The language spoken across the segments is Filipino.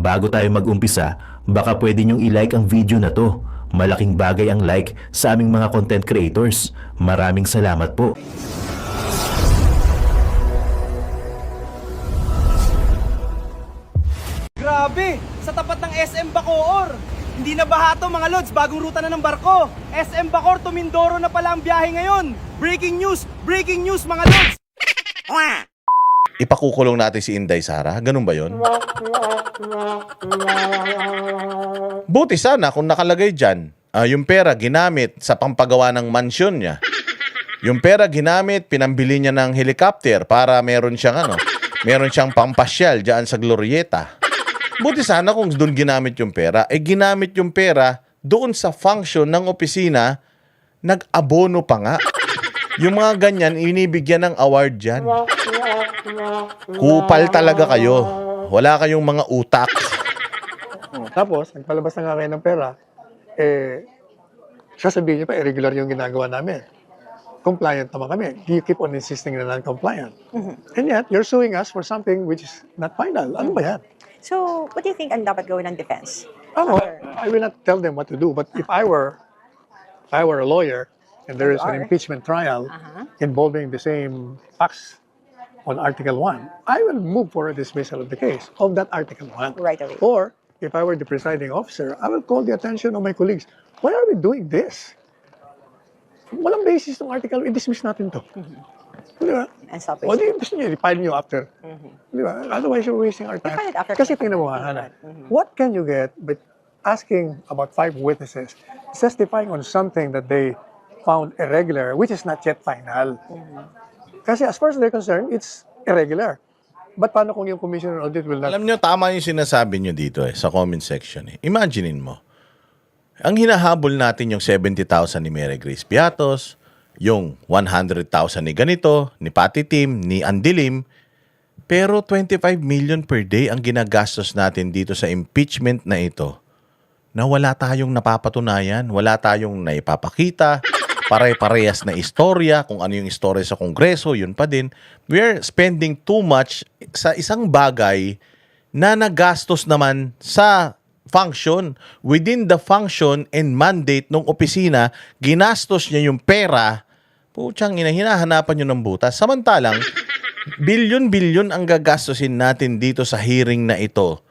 Bago tayo mag-umpisa, baka pwede nyong i-like ang video na to. Malaking bagay ang like sa aming mga content creators. Maraming salamat po. Grabe! Sa tapat ng SM Bacoor! Hindi na baha to mga lods, bagong ruta na ng barko. SM Bacoor to Mindoro na pala ang biyahe ngayon. Breaking news mga lods! Ipakukulong natin si Inday Sara. Ganun ba yon? Buti sana kung nakalagay dyan, yung pera ginamit sa pampagawa ng mansyon niya. Yung pera ginamit, pinambili niya ng helicopter para meron siyang pampasyal dyan sa Glorieta. Buti sana kung doon ginamit yung pera. Ginamit yung pera doon sa function ng opisina, nag-abono pa nga. Yung mga ganyan, inibigyan ng award dyan. Kupal talaga kayo. Wala kayong mga utak. Tapos, nagpalabas na nga kayo ng pera, sasabihin niyo pa, irregular yung ginagawa namin. Compliant naman kami. You keep on insisting na non-compliant. And yet, you're suing us for something which is not final. Ano ba yan? So, what do you think ang dapat gawin ng defense? I will not tell them what to do, but if I were a lawyer, and there is an impeachment trial involving the same facts on Article 1, I will move for a dismissal of the case of that Article 1. Right away. Or, if I were the presiding officer, I will call the attention of my colleagues. Why are we doing this? Walang basis ng article, i-dismiss natin to. Di ba? And stop O it. di, gusto nyo, i-file nyo after. Di ba? Otherwise, you're wasting our time. I-file it after. Kasi tingnan mo, Hana, what can you get by asking about 5 witnesses testifying on something that they found irregular, which is not yet final? Kasi as far as they're concerned, it's irregular. But paano kung yung commissioner audit will not... Alam nyo, tama yung sinasabi nyo dito sa comment section. Imaginein mo, ang hinahabol natin yung 70,000 ni Mary Grace Piatos, yung 100,000 ni ganito, ni Patty Tim, ni Andilim, pero 25 million per day ang ginagastos natin dito sa impeachment na ito na wala tayong napapatunayan, wala tayong naipapakita, pare-parehas na istorya, kung ano yung istorya sa Kongreso, yun pa din. We're spending too much sa isang bagay na nagastos naman sa function. Within the function and mandate ng opisina, ginastos niya yung pera, putsang ina, hinahanapan nyo ng butas. Samantalang, bilyon-bilyon ang gagastosin natin dito sa hearing na ito.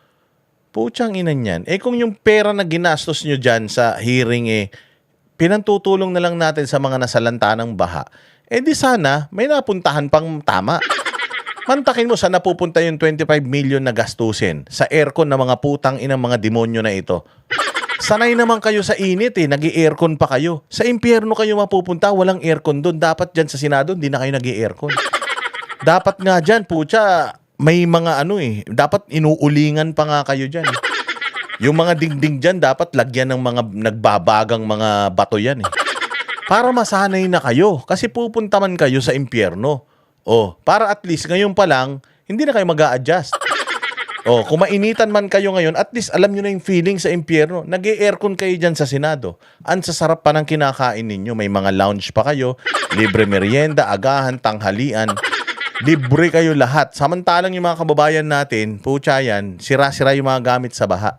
Putsang ina niyan. Kung yung pera na ginastos nyo dyan sa hearing, pinantutulong na lang natin sa mga nasalanta ng baha, di sana may napuntahan pang tama. Mantakin mo saan napupunta yung 25 million na gastusin sa aircon na mga putang inang mga demonyo na ito. Sanay naman kayo sa init nag-i-aircon pa kayo. Sa impyerno kayo mapupunta, walang aircon doon. Dapat dyan sa Senado, hindi na kayo nag-i-aircon. Dapat nga dyan, putya, may mga dapat inuulingan pa nga kayo dyan. Yung mga dingding dyan, dapat lagyan ng mga nagbabagang mga bato yan Para masanay na kayo. Kasi pupunta man kayo sa impyerno. Para at least ngayon pa lang, hindi na kayo mag-a-adjust. Kung mainitan man kayo ngayon, at least alam nyo na yung feeling sa impyerno. Nag-i-aircon kayo dyan sa Senado. Ang sasarap pa ng kinakain ninyo. May mga lounge pa kayo. Libre merienda, agahan, tanghalian. Libre kayo lahat. Samantalang yung mga kababayan natin, putya yan, sira-sira yung mga gamit sa baha.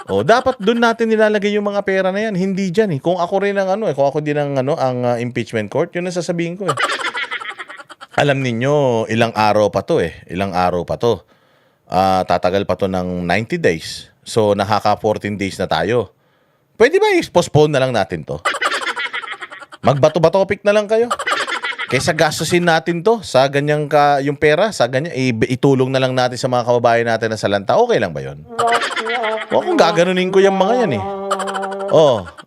Dapat doon natin nilalagay yung mga pera na yan. Hindi dyan Kung ako rin ang kung ako din ang impeachment court, yun ang sasabihin ko Alam ninyo, ilang araw pa to Ilang araw pa to. Tatagal pa to ng 90 days. So, nakaka 14 days na tayo. Pwede ba i-postpone na lang natin to? Magbato-batopic na lang kayo. Kaysa gastusin natin to sa ganyang yung pera, sa ganyan, itulong na lang natin sa mga kababayan natin na salanta. Okay lang ba yun? Kung gaganunin ko yung mga yan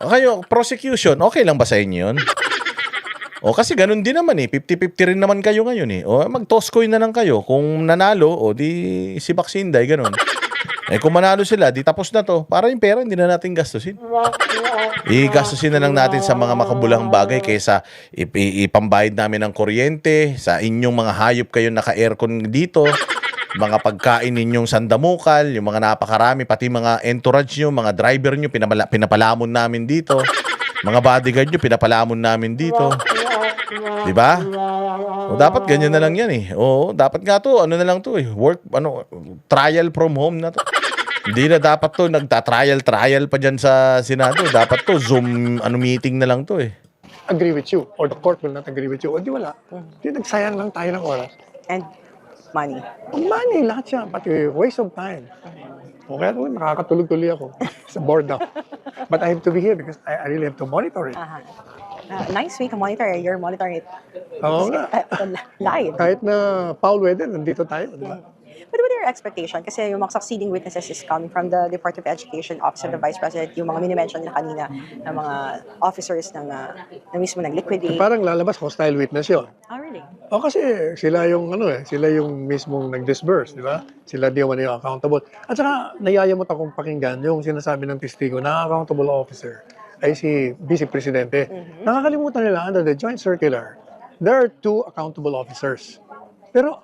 kayo, prosecution, okay lang ba sa inyo yun? Kasi ganun din naman 50-50 rin naman kayo ngayon mag-toss coin na lang kayo. Kung nanalo, di si Baksinday, ganun. Kung manalo sila, di tapos na to. Para yung pera, hindi na natin gastusin. I-gastusin na lang natin sa mga makabulang bagay kaysa ipambayad namin ng kuryente, sa inyong mga hayop kayo naka-aircon dito, mga pagkain ninyong sandamukal, yung mga napakarami, pati mga entourage nyo, mga driver nyo, pinapalamon namin dito. Mga bodyguard nyo, pinapalamon namin dito. Diba? Dapat ganyan na lang yan dapat nga to, na lang to work, trial from home na to. Hindi na dapat to, nagta-trial pa dyan sa Senado. Dapat to, Zoom meeting na lang to eh. Agree with you, or the court will not agree with you, o di wala. Di nagsayang lang tayo ng oras. And money. Money, lahat siya, pati waste of time. O kaya naman, nakakatulog tuloy ako sa boredom. But I have to be here because I really have to monitor it. Nice way to monitor. You're monitoring it Oo nga. live. Kahit na foul weather, nandito tayo, di ba? But what are your expectation? Kasi yung mga succeeding witnesses is coming from the Department of Education, Office of the Vice President, yung mga minimension nila kanina ng mga officers na mismo nag-liquidate. Parang lalabas, hostile witness yun. Oh, really? O kasi sila yung sila yung mismong nag-disburse, di ba? Sila di naman yung accountable. At saka nayayamot akong pakinggan yung sinasabi ng testigo na accountable officer ay si Vice Presidente. Nakakalimutan nila under the joint circular, there are 2 accountable officers. Pero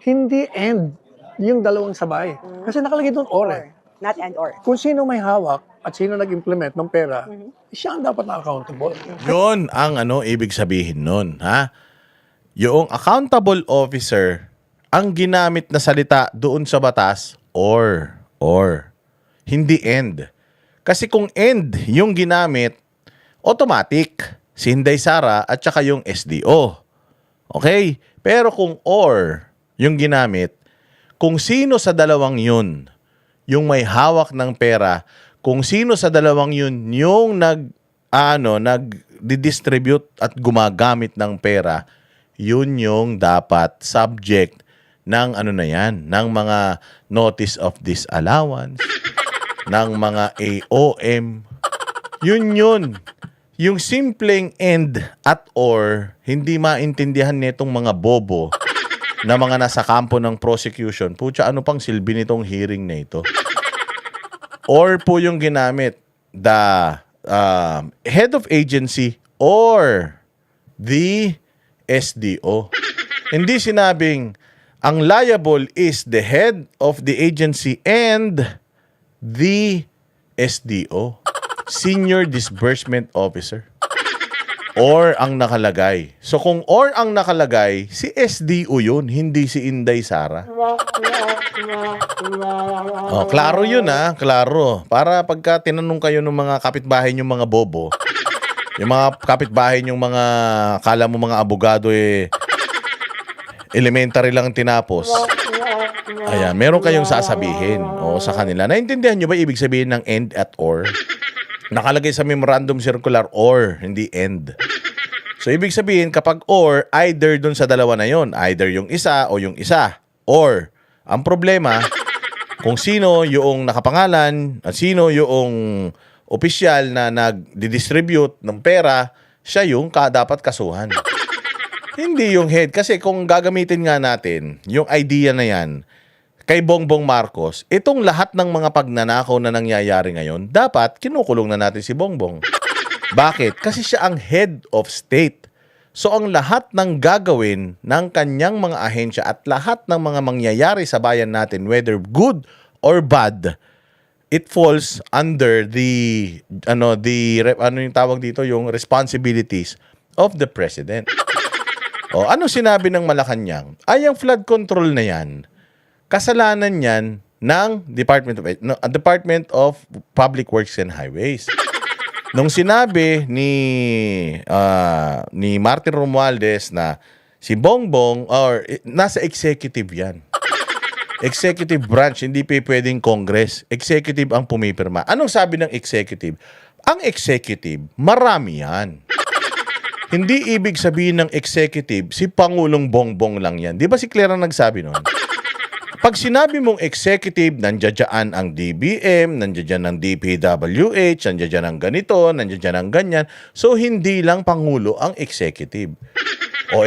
hindi end yung dalawang sabay. Kasi nakalagay doon or. Not and or. Kung sino may hawak at sino nag-implement ng pera, siya ang dapat na accountable. Yun ang ibig sabihin nun, ha? Yung accountable officer, ang ginamit na salita doon sa batas, or. Hindi end. Kasi kung end yung ginamit, automatic, si Inday Sara at saka yung SDO. Okay? Pero kung or yung ginamit, kung sino sa dalawang yun yung may hawak ng pera, kung sino sa dalawang yun yung nag-distribute at gumagamit ng pera, yun yung dapat subject ng ng mga notice of disallowance, ng mga AOM. Yun. Yung simpleng end at or, hindi maintindihan nitong mga bobo na mga nasa kampo ng prosecution. Pucha, ano pang silbi nitong hearing na ito? Or po yung ginamit, the head of agency or the SDO. Hindi sinabing, ang liable is the head of the agency and the SDO, Senior Disbursement Officer. Or ang nakalagay. So kung or ang nakalagay, si SDO yun, hindi si Inday Sara. Klaro yun klaro. Para pagka tinanong kayo ng mga kapitbahay yung mga bobo, yung mga kapitbahay yung mga kala mo mga abogado elementary lang tinapos. Ayan, meron kayong sasabihin sa kanila. Naintindihan nyo ba ibig sabihin ng end at or? Nakalagay sa memorandum circular or, hindi end. So, ibig sabihin, kapag or, either dun sa dalawa na yon, either yung isa o yung isa. Or, ang problema, kung sino yung nakapangalan at sino yung opisyal na nag-distribute ng pera, siya yung dapat kasuhan. Hindi yung head. Kasi kung gagamitin nga natin, yung idea na yan, kay Bongbong Marcos, itong lahat ng mga pagnanakaw na nangyayari ngayon, dapat kinukulong na natin si Bongbong. Bakit? Kasi siya ang head of state. So ang lahat ng gagawin ng kanyang mga ahensya at lahat ng mga mangyayari sa bayan natin, whether good or bad, it falls under the yung tawag dito, yung responsibilities of the president. Ano sinabi ng Malacanang? Ay, ang flood control na yan, kasalanan yan ng Department of Public Works and Highways. Nung sinabi ni Martin Romualdez na si Bongbong nasa executive yan. Executive branch, hindi pwedeng Congress. Executive ang pumipirma. Anong sabi ng executive? Ang executive, marami yan. Hindi ibig sabihin ng executive, si Pangulong Bongbong lang yan. Di ba si Clara nagsabi noon? Pag sinabi mong executive, nandiyan ang DBM, nandiyan ang DPWH, nandiyan ang ganito, nandiyan ang ganyan. So, hindi lang Pangulo ang executive.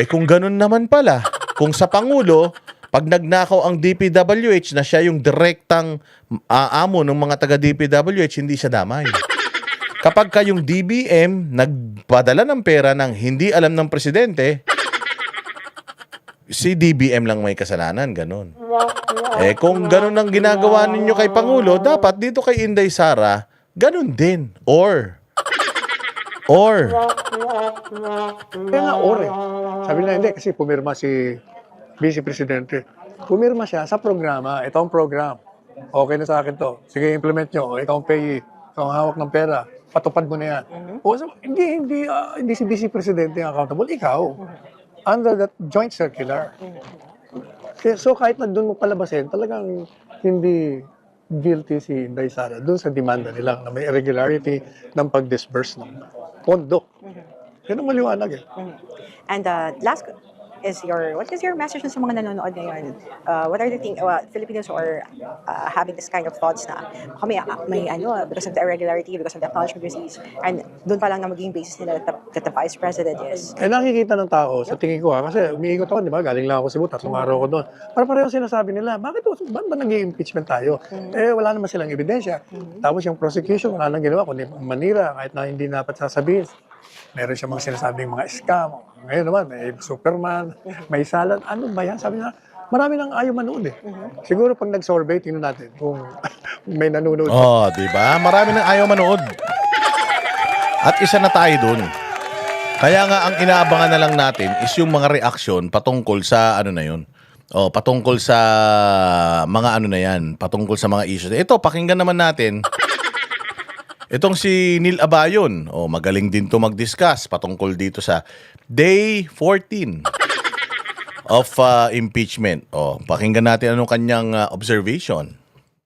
Kung ganun naman pala, kung sa Pangulo, pag nagnakaw ang DPWH na siya yung direktang amo ng mga taga-DPWH, hindi siya damay. Kapag kayong DBM nagpadala ng pera ng hindi alam ng presidente, si DBM lang may kasalanan, ganun. Kung ganun ang ginagawa ninyo kay Pangulo, dapat dito kay Inday Sara, ganun din. Or. Kaya nga or Sabi nila hindi kasi pumirma si Vice Presidente. Pumirma siya sa programa. Ito ang program. okay na sa akin to. Sige, implement nyo. Ikaw ang payee. Ikaw ang hawak ng pera. Patupad mo na yan. O, so, hindi si Vice Presidente ang accountable. Ikaw. Under that joint circular. So kahit na doon mo palabasin, talagang hindi guilty si Inday Sara doon sa demanda nila na may irregularity ng pag-disburse ng pondo. Yan ang maliwanag eh. And last what is your message sa mga nanonood ngayon? What are the Filipinos who are having this kind of thoughts na kami may because of the irregularity, because of the acknowledgement receipts, and doon pa lang na magiging basis nila that the Vice President is. Eh nakikita ng tao, sa tingin ko kasi umiikot ako, di ba? Galing lang ako Cebu, 3 araw ko doon. Para pareho sinasabi nila, ba't ba nag-i-impeachment tayo? Eh wala naman silang ebidensya. Tapos yung prosecution, wala nang ginawa, kundi manira, kahit na hindi dapat sasabihin. Meron siya mga sinasabing mga scam. Ngayon naman, may Superman, may salad. Ano ba yan? Sabi niya, marami nang ayaw manood eh. Siguro pag nag-survey, tingnan natin kung may nanonood. Oh, di ba? Marami nang ayaw manood. At isa na tayo dun. Kaya nga ang inaabangan na lang natin is yung mga reaksyon patungkol sa ano na yun. Oh, patungkol sa mga ano na yan, patungkol sa mga issues. Ito, pakinggan naman natin. Itong si Neil Abayon, magaling din to mag-discuss patungkol dito sa Day 14 of impeachment. Pakinggan natin anong kanyang observation.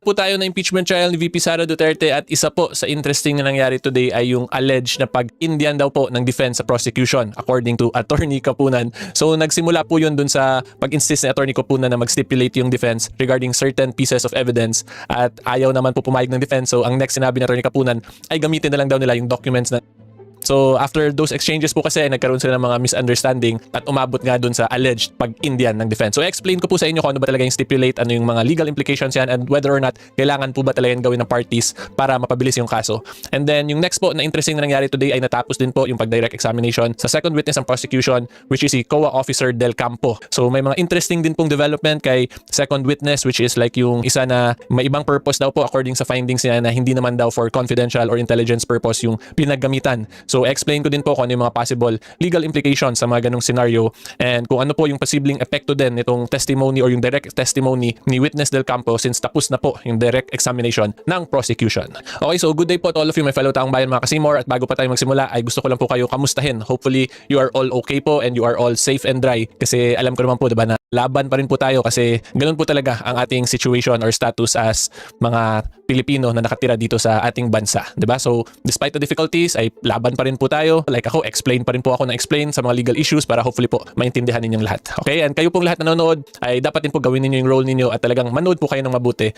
Po tayo na impeachment trial ni VP Sara Duterte at isa po sa interesting na nangyari today ay yung alleged na pag-Indian daw po ng defense sa prosecution according to Attorney Kapunan. So nagsimula po yun dun sa pag-insist ni Attorney Kapunan na mag-stipulate yung defense regarding certain pieces of evidence at ayaw naman po pumayag ng defense. So ang next sinabi ni Attorney Kapunan ay gamitin na lang daw nila yung documents na. So after those exchanges po kasi nagkaroon sila ng mga misunderstanding at umabot nga dun sa alleged pag-Indian ng defense. So explain ko po sa inyo kung ano ba talaga yung stipulate, ano yung mga legal implications yan, and whether or not kailangan po ba talaga yung gawin ng parties para mapabilis yung kaso. And then yung next po na interesting na nangyari today ay natapos din po yung pag-direct examination sa second witness ng prosecution, which is si COA Officer Del Campo. So may mga interesting din pong development kay second witness, which is like yung isa na may ibang purpose daw po according sa findings niya na hindi naman daw for confidential or intelligence purpose yung pinaggamitan. So explain ko din po kung ano yung mga possible legal implications sa mga ganong scenario and kung ano po yung posibleng epekto din nitong testimony or yung direct testimony ni witness Del Campo since tapos na po yung direct examination ng prosecution. Okay, so good day po to all of you, my fellow taong bayan mga kasimor, at bago pa tayo magsimula ay gusto ko lang po kayo kamustahin. Hopefully you are all okay po and you are all safe and dry kasi alam ko naman po diba na laban pa rin po tayo kasi ganun po talaga ang ating situation or status as mga Pilipino na nakatira dito sa ating bansa, 'di ba? So, despite the difficulties, ay laban pa rin po tayo. Like ako, explain pa rin po ako na explain sa mga legal issues para hopefully po maintindihan ninyong lahat. Okay? And kayo pong lahat na nanonood ay dapat din po gawin niyo yung role niyo at talagang manood po kayo ng mabuti.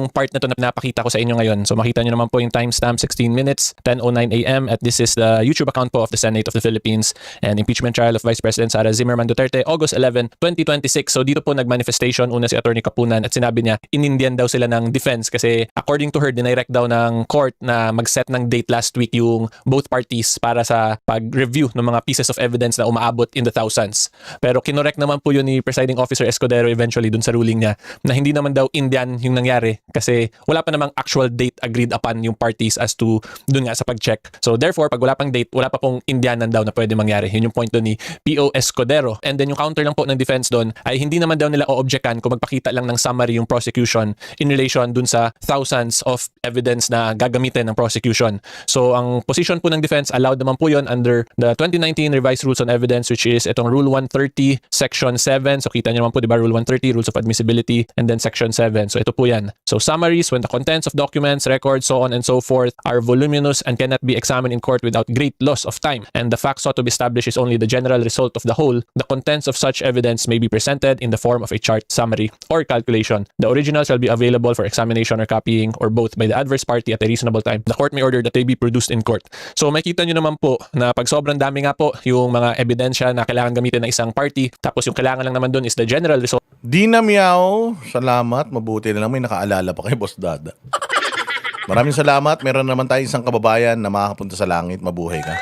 Yung part na to na napakita ko sa inyo ngayon. So makita nyo naman po yung timestamp 16 minutes, 10:09 a.m. at this is the YouTube account po of the Senate of the Philippines and impeachment trial of Vice President Sara Zimmerman Duterte, August 11, 2026. So dito po nagmanifestation una si Attorney Kapunan at sinabi niya in-Indian daw sila ng defense kasi according to her, dinirect daw ng court na mag-set ng date last week yung both parties para sa pag-review ng mga pieces of evidence na umaabot in the thousands. Pero kinorek naman po yun ni Presiding Officer Escudero eventually dun sa ruling niya na hindi naman daw Indian yung nangyari kasi wala pa namang actual date agreed upon yung parties as to dun nga sa pag-check. So therefore, pag wala pang date, wala pa pong Indianan daw na pwede mangyari. Yun yung point doon ni P.O. Escudero. And then yung counter lang po ng defense doon ay hindi naman daw nila o-objectan kung magpakita lang ng summary yung prosecution in relation dun sa thousands of evidence na gagamitin ng prosecution. So ang position po ng defense, allowed naman po yun under the 2019 Revised Rules on Evidence, which is itong Rule 130, Section 7. So kita nyo naman po, diba, Rule 130, Rules of Admissibility, and then Section 7. So ito po yan. So summaries when the contents of documents, records, so on and so forth are voluminous and cannot be examined in court without great loss of time. And the fact sought to be established is only the general result of the whole. The contents of such evidence may be presented in the form of a chart, summary, or calculation. The original shall be available for examination or copying or both by the adverse party at a reasonable time. The court may order that they be produced in court. So makita nyo naman po na pag sobrang dami nga po yung mga ebidensya na kailangan gamitin ng isang party, tapos yung kailangan lang naman dun is the general result. Di na miyaw. Salamat. Mabuti na lang may nakaalala pa kay Boss Dada. Maraming salamat. Meron naman tayong isang kababayan na makakapunta sa langit. Mabuhay ka.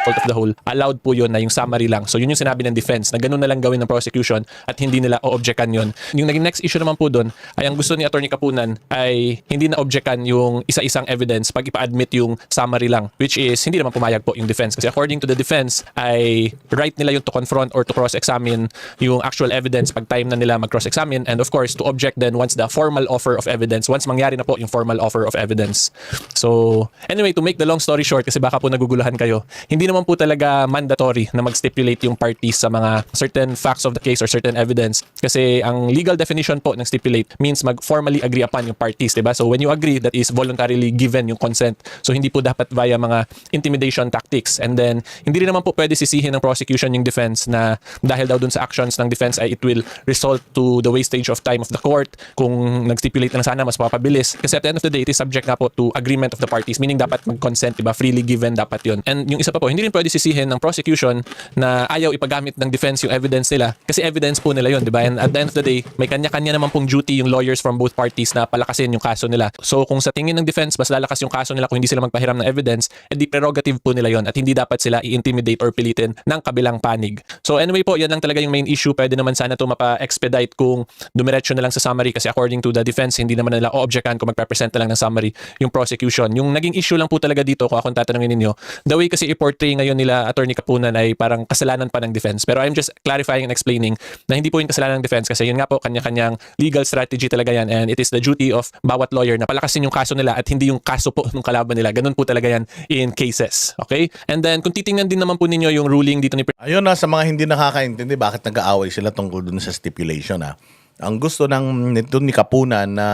fault of the whole, allowed po yun na yung summary lang. So yun yung sinabi ng defense, na ganun na lang gawin ng prosecution at hindi nila o-objectan yun. Yung naging next issue naman po doon ay ang gusto ni Attorney Kapunan ay hindi na objectan yung isa-isang evidence pag ipa-admit yung summary lang, which is hindi naman pumayag po yung defense. Kasi according to the defense ay right nila yung to confront or to cross-examine yung actual evidence pag time na nila mag-cross-examine, and of course to object then once the formal offer of evidence, once mangyari na po yung formal offer of evidence. So anyway, to make the long story short, kasi baka po naguguluhan kayo, hindi naman po talaga mandatory na mag-stipulate yung parties sa mga certain facts of the case or certain evidence, kasi ang legal definition po ng stipulate means mag-formally agree upon yung parties, diba? So when you agree, that is voluntarily given yung consent. So hindi po dapat via mga intimidation tactics, and then hindi rin naman po pwede sisihin ng prosecution yung defense na dahil daw dun sa actions ng defense ay it will result to the wastage of time of the court kung nag-stipulate lang sana mas mapabilis, kasi at the end of the day it is subject na po to agreement of the parties, meaning dapat mag-consent, diba? Freely given dapat yun. And yung isa pa po, hindi rin pwede sisihin ng prosecution na ayaw ipagamit ng defense yung evidence nila, kasi evidence po nila yun, diba? And at the end of the day, may kanya-kanya naman pong duty yung lawyers from both parties na palakasin yung kaso nila. So kung sa tingin ng defense mas lalakas yung kaso nila kung hindi sila magpahiram ng evidence, edi prerogative po nila yon at hindi dapat sila i-intimidate or pilitin ng kabilang panig. So anyway po, yan lang talaga yung main issue. Pwede naman sana ito mapa-expedite kung dumiretso na lang sa summary, kasi according to the defense, hindi naman nila o-objectan kung mag-present na lang ng summary yung prosecution. Yung naging issue lang po talaga dito, kung akong tatanungin ninyo, the way kasi i-portray ngayon nila Attorney Kapunan ay parang kasalanan pa ng defense. Pero I'm just clarifying and explaining na hindi po yung kasalanan ng defense, kasi yun nga po, kanya-kanyang legal strategy talaga yan, and it is the duty of bawat lawyer na palakasin yung kaso nila at hindi yung kaso po ng kalaban nila. Ganun po talaga yan in cases. Okay? And then kung titingnan din naman po ninyo yung ruling dito ni Ayun na, sa mga hindi nakakaintindi bakit nag-aaway sila tungkol dun sa stipulation, ha. Ang gusto nito ni Kapunan na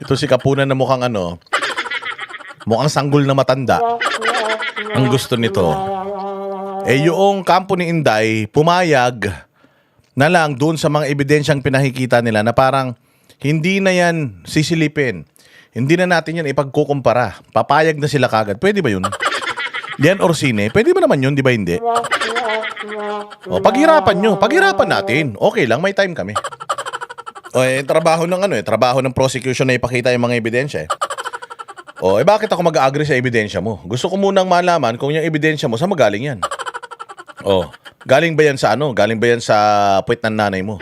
ito si Kapunan na mukhang mukhang sanggol na matanda. Ang gusto nito yung kampo ni Inday pumayag na lang doon sa mga ebidensyang pinakikita nila na parang hindi na yan sisilipin. Hindi na natin yan ipagkukumpara. Papayag na sila kagad. Pwede ba yun? Yan or sine? Pwede ba naman yun? Di ba hindi? O, paghirapan nyo. Paghirapan natin. Okay lang, may time kami. O, trabaho ng trabaho ng prosecution na ipakita yung mga ebidensya O, bakit ako mag-agree sa ebidensya mo? Gusto ko munang malaman kung yung ebidensya mo, saan magaling yan? O, galing ba yan sa Galing ba yan sa puwet ng nanay mo?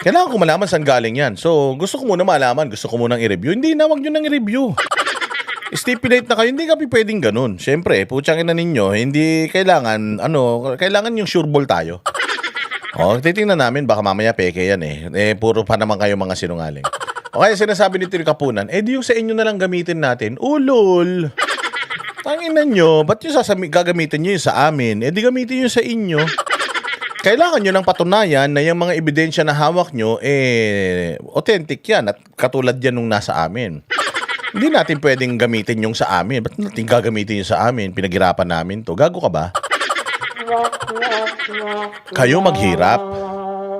Kailangan ko malaman saan galing yan. So, gusto ko muna malaman. Gusto ko munang i-review. Hindi na, wag nyo nang i-review. Stipulate na kayo. Hindi kami pwedeng ganun. Siyempre, putsang ina ninyo, hindi kailangan, kailangan yung sure ball tayo. O, titingnan namin. Baka mamaya peke yan puro pa naman kayo mga sinungaling. O kaya sinasabi ni Tiri Kapunan, di yung sa inyo na lang gamitin natin. Ulol! Tanginan nyo, ba't yung gagamitin nyo yung sa amin? Di gamitin nyo sa inyo. Kailangan nyo ng patunayan na yung mga ebidensya na hawak nyo, authentic yan at katulad yan nung nasa amin. Hindi natin pwedeng gamitin yung sa amin. Ba't natin gagamitin yung sa amin? Pinaghirapan namin to. Gago ka ba? Kayo maghirap.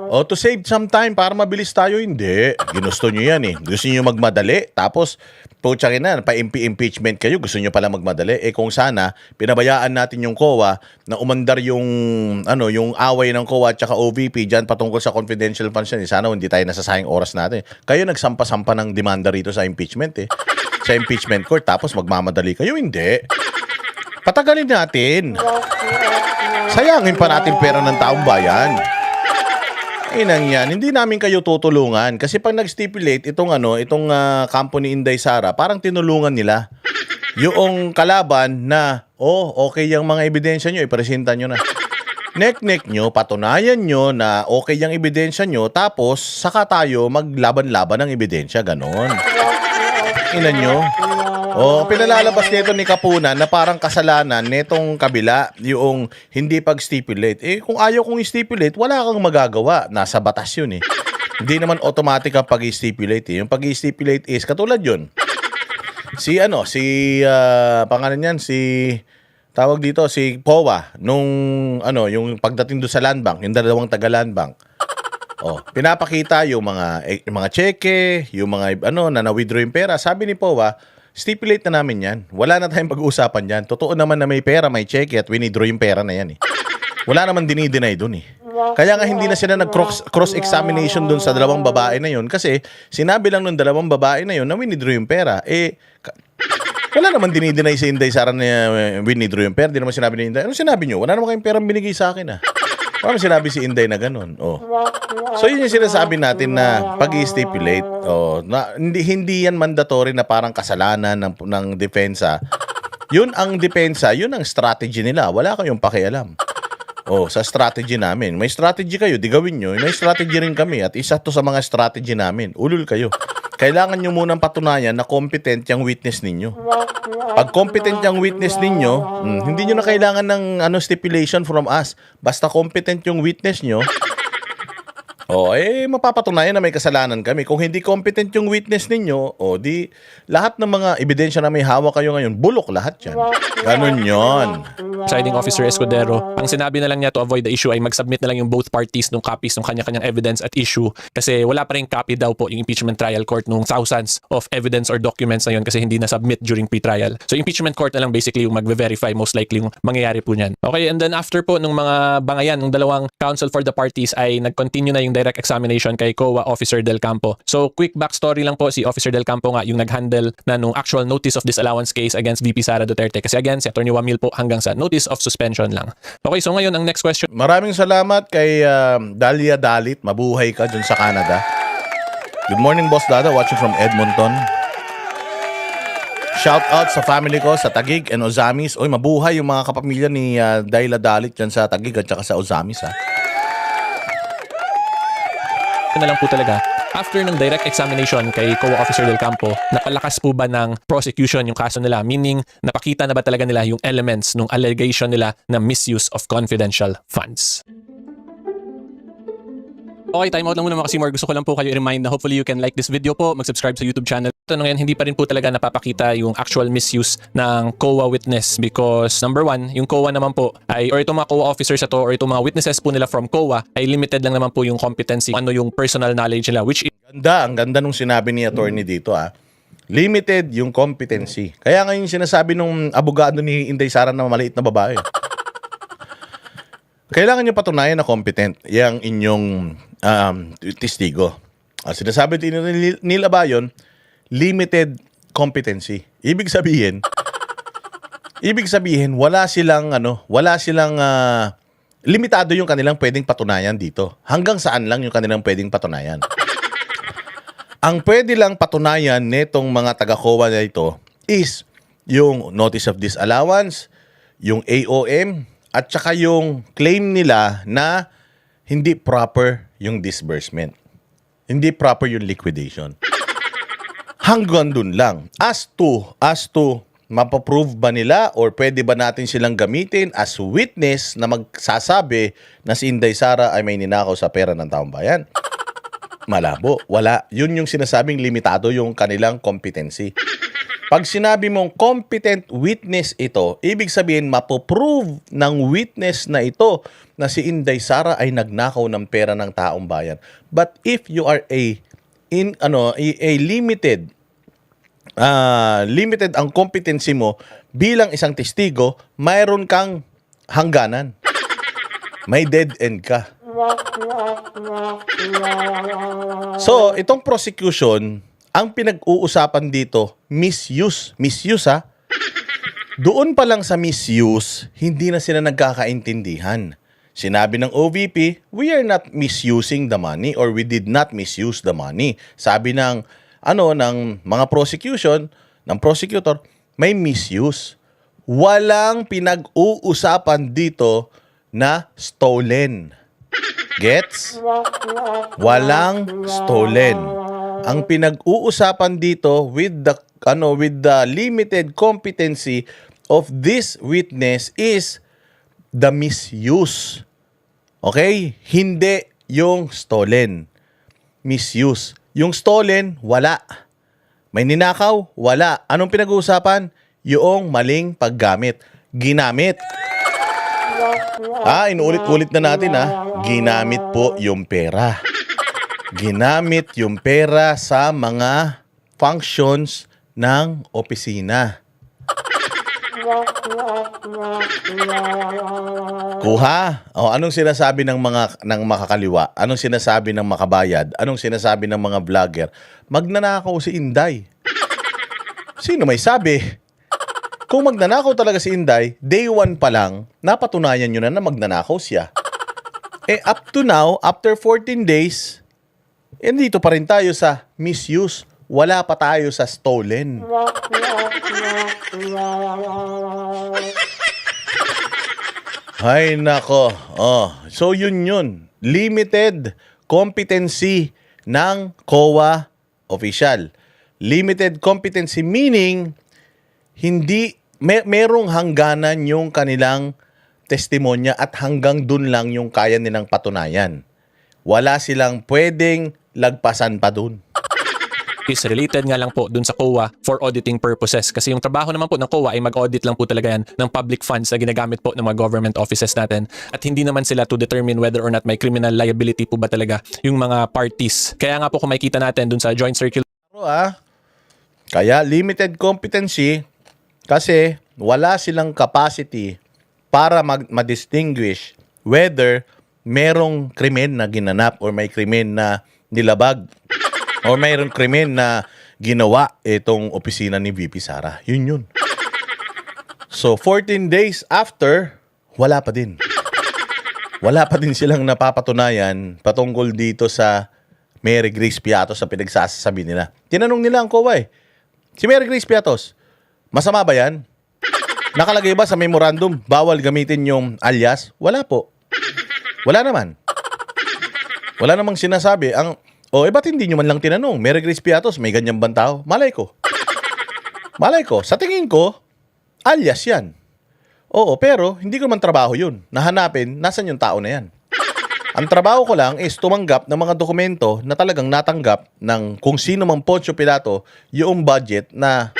O to save some time para mabilis tayo, hindi. Ginusto nyo yan Gusto nyo magmadali. Tapos, putsangin na, pa-impeachment kayo. Gusto nyo pala magmadali. Kung sana, pinabayaan natin yung COA na umandar yung, yung away ng COA at saka OVP dyan patungkol sa confidential funds yan. Sana hindi tayo nasasayang oras natin. Kayo nagsampa-sampa ng demanda rito sa impeachment Sa impeachment court. Tapos magmamadali kayo, hindi. Patagalin natin. Sayangin pa natin pera ng taong bayan. Inang yan, hindi namin kayo tutulungan kasi pag nag-stipulate itong kampo ni Inday Sara, parang tinulungan nila yung kalaban na okay yung mga ebidensya nyo, ipresenta nyo na. Nek-nek nyo, patunayan nyo na okay yung ebidensya nyo, tapos saka tayo maglaban-laban ng ebidensya, ganon. Inan nyo. Pinalalabas nito ni Kapunan na parang kasalanan netong kabila yung hindi pag-stipulate. Kung ayaw kong i-stipulate, wala kang magagawa. Nasa batas yun Hindi naman automatic ang pag-stipulate Yung pag-stipulate is katulad yun. Pangalan niyan, tawag dito, si POA, yung pagdating doon sa land bank, yung dalawang taga-land bank. Pinapakita yung mga cheque, yung mga na na-withdraw yung pera. Sabi ni POA, stipulate na namin yan. Wala na tayong pag-uusapan yan. Totoo naman na may pera, may cheque at winidraw yung pera na yan Wala naman dinideny dun Kaya nga hindi na sila nag-cross-examination dun sa dalawang babae na yun kasi sinabi lang ng dalawang babae na yun na winidraw yung pera. Wala naman dinideny si Inday Sara na winidraw yung pera. Di naman sinabi ni Inday. Ano sinabi nyo? Wala naman kayong perang binigay sa akin, ah. Wala naman sinabi si Inday na ganun. Oh. So, yun yung sinasabi natin na pag-i-stipulate. Oh, na, hindi yan mandatory na parang kasalanan ng depensa. Yun ang depensa, yun ang strategy nila. Wala kayong pakialam. Oh, sa strategy namin. May strategy kayo, di gawin nyo. May strategy rin kami. At isa to sa mga strategy namin. Ulul kayo. Kailangan nyo munang patunayan na competent yung witness ninyo. Pag competent yung witness ninyo, hindi nyo na kailangan ng stipulation from us. Basta competent yung witness nyo, mapapatunayan na may kasalanan kami. Kung hindi competent yung witness ninyo, di lahat ng mga ebidensya na may hawak kayo ngayon, bulok lahat yan. Ganun yon. Presiding Officer Escudero, ang sinabi na lang niya to avoid the issue ay mag-submit na lang yung both parties ng copies ng kanya-kanyang evidence at issue kasi wala pa rin copy daw po yung impeachment trial court nung thousands of evidence or documents na yun kasi hindi na-submit during pre-trial. So impeachment court na lang basically yung mag-verify most likely yung mangyayari po niyan. Okay, and then after po nung mga bangayan, nung dalawang counsel for the parties ay nag-continue na yung direct examination kay COA Officer Del Campo. So quick backstory lang po, si Officer Del Campo nga yung nag-handle na nung actual notice of disallowance case against VP Sara Duterte kasi again si Attorney Wamil po hanggang sa notice of suspension lang. Okay, so ngayon ang next question. Maraming salamat kay Dalia Dalit. Mabuhay ka dun sa Canada. Good morning, Boss Dada. Watching from Edmonton. Shout out sa family ko sa Taguig and Ozamis. Oy, mabuhay yung mga kapamilya ni Dalia Dalit dyan sa Taguig at saka sa Ozamis, ha. Na lang po talaga. After ng direct examination kay COA Officer Del Campo, napalakas po ba ng prosecution yung kaso nila? Meaning, napakita na ba talaga nila yung elements ng allegation nila na misuse of confidential funds? Okay, time out lang muna mga kasimor. Gusto ko lang po kayo i-remind na hopefully you can like this video po, mag-subscribe sa YouTube channel. Ito ngayon, hindi pa rin po talaga napapakita yung actual misuse ng COA witness because number one, yung COA naman po ay, or itong mga COA officers ito or itong mga witnesses po nila from COA ay limited lang naman po yung competency, ano yung personal knowledge nila, which Ang ganda nung sinabi ni attorney dito, limited yung competency. Kaya ngayon sinasabi nung abogado ni Inday Sara na maliit na babae. Kailangan nyo patunayan na competent yung inyong testigo. Sinasabi nila ba yun? Limited competency. Ibig sabihin wala silang limitado yung kanilang pwedeng patunayan dito. Hanggang saan lang yung kanilang pwedeng patunayan. Ang pwede lang patunayan netong mga taga-COA na ito is yung notice of disallowance, yung AOM, at saka yung claim nila na hindi proper yung disbursement. Hindi proper yung liquidation. Hanggang dun lang. As to mapaprove ba nila or pwede ba natin silang gamitin as witness na magsasabi na si Inday Sara ay may ninakaw sa pera ng taong bayan? Malabo. Wala. Yun yung sinasabing limitado yung kanilang competency. Pag sinabi mong competent witness ito, ibig sabihin mapoprove ng witness na ito na si Inday Sara ay nagnakaw ng pera ng taong bayan. But if you are limited ang competency mo bilang isang testigo, mayroon kang hangganan. May dead end ka. So, itong prosecution, ang pinag-uusapan dito, misuse. Misuse, ha? Doon pa lang sa misuse, hindi na sila nagkakaintindihan. Sinabi ng OVP, we are not misusing the money or we did not misuse the money. Sabi ng mga prosecution, ng prosecutor, may misuse. Walang pinag-uusapan dito na stolen. Gets? Walang stolen. Ang pinag-uusapan dito with the limited competency of this witness is the misuse. Okay? Hindi yung stolen. Misuse. Yung stolen, wala. May ninakaw, wala. Anong pinag-uusapan? Yung maling paggamit. Ginamit. Inuulit-ulit na natin, ginamit po yung pera. Ginamit yung pera sa mga functions ng opisina. Kuha. Anong sinasabi ng makakaliwa? Anong sinasabi ng makabayad? Anong sinasabi ng mga vlogger? Magnanakaw si Inday. Sino may sabi? Kung magnanakaw talaga si Inday, day 1 pa lang, napatunayan nyo na magnanakaw siya. Up to now, after 14 days, dito pa rin tayo sa misuse. Wala pa tayo sa stolen. Ay nako. So yun. Limited competency ng COA official. Limited competency meaning merong hangganan yung kanilang testimonya at hanggang dun lang yung kaya nilang patunayan. Wala silang pwedeng lagpasan pa dun. Is related nga lang po dun sa COA for auditing purposes. Kasi yung trabaho naman po ng COA ay mag-audit lang po talaga yan ng public funds na ginagamit po ng mga government offices natin. At hindi naman sila to determine whether or not may criminal liability po ba talaga yung mga parties. Kaya nga po kung makikita natin dun sa joint circular. Kaya limited competency kasi wala silang capacity para ma-distinguish whether merong krimen na ginanap or may krimen na nilabag or mayroong krimen na ginawa itong opisina ni VP Sara. Yun. So, 14 days after, wala pa din. Wala pa din silang napapatunayan patungkol dito sa Mary Grace Piatos sa pinagsasabi nila. Tinanong nila ang COA si Mary Grace Piatos, masama ba yan? Nakalagay ba sa memorandum, bawal gamitin yung alias? Wala po. Wala naman. Wala namang sinasabi. Ba't hindi nyo man lang tinanong? Mary Grace Piatos, may ganyan bang tao? Malay ko. Sa tingin ko, alias yan. Oo, pero hindi ko man trabaho yun. Nahanapin, nasan yung tao na yan? Ang trabaho ko lang is tumanggap ng mga dokumento na talagang natanggap ng kung sino mang Poncio Pilato yung budget na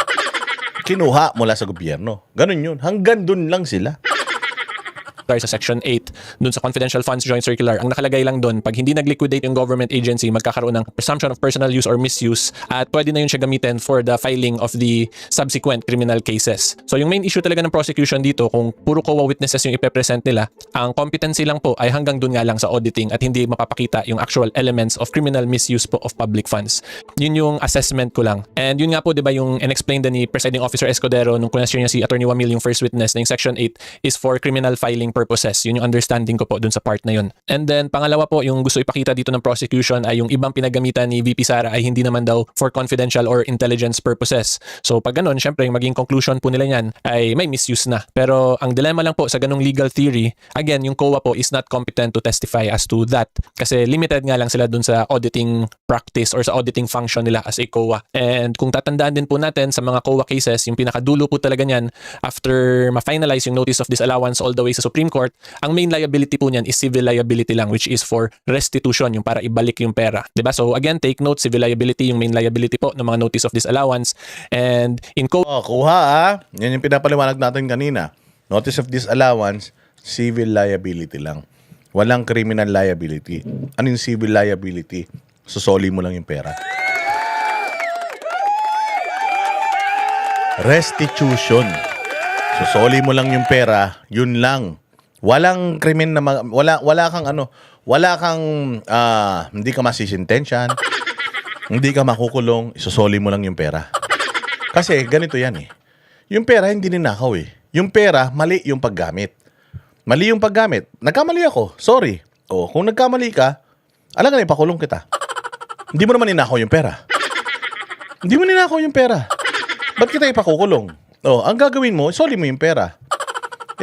kinuha mula sa gobyerno. Ganun yun. Hanggang dun lang sila. Sa Section 8, dun sa Confidential Funds Joint Circular, ang nakalagay lang dun, pag hindi nag-liquidate yung government agency, magkakaroon ng presumption of personal use or misuse at pwede na yun siya gamitin for the filing of the subsequent criminal cases. So yung main issue talaga ng prosecution dito, kung puro COA witnesses yung ipepresent nila, ang competency lang po ay hanggang dun nga lang sa auditing at hindi mapapakita yung actual elements of criminal misuse po of public funds. Yun yung assessment ko lang. And yun nga po, di ba, yung in-explain din ni Presiding Officer Escudero nung question niya si Attorney Wamil, yung first witness, na yung Section 8 is for criminal filing purposes. Yun yung understanding ko po dun sa part na yun. And then, pangalawa po, yung gusto ipakita dito ng prosecution ay yung ibang pinagamitan ni VP Sara ay hindi naman daw for confidential or intelligence purposes. So, pag ganun, syempre, yung maging conclusion po nila yan ay may misuse na. Pero, ang dilemma lang po sa ganung legal theory, again, yung COA po is not competent to testify as to that. Kasi limited nga lang sila dun sa auditing practice or sa auditing function nila as a COA. And kung tatandaan din po natin sa mga COA cases, yung pinakadulo po talaga niyan, after ma-finalize yung notice of disallowance all the way sa Supreme Court, ang main liability po niyan is civil liability lang, which is for restitution, yung para ibalik yung pera. Diba? So again, take note, civil liability yung main liability po ng mga notice of disallowance. And in kuha Yan yung pinapaliwanag natin kanina. Notice of disallowance, civil liability lang. Walang criminal liability. Ano yung civil liability? Susoli mo lang yung pera. Restitution. Susoli mo lang yung pera, yun lang. Walang krimen na wala kang hindi ka masisintensyan, hindi ka makukulong, isusoli mo lang yung pera. Kasi ganito yan eh. Yung pera hindi ninakaw eh. Yung pera, mali yung paggamit. Mali yung paggamit. Nagkamali ako. Sorry. Kung nagkamali ka, alam ka na, ipakulong kita. Hindi mo naman ninakaw yung pera. Hindi mo ninakaw yung pera. Ba't kita ipakukulong? Ang gagawin mo, isoli mo yung pera.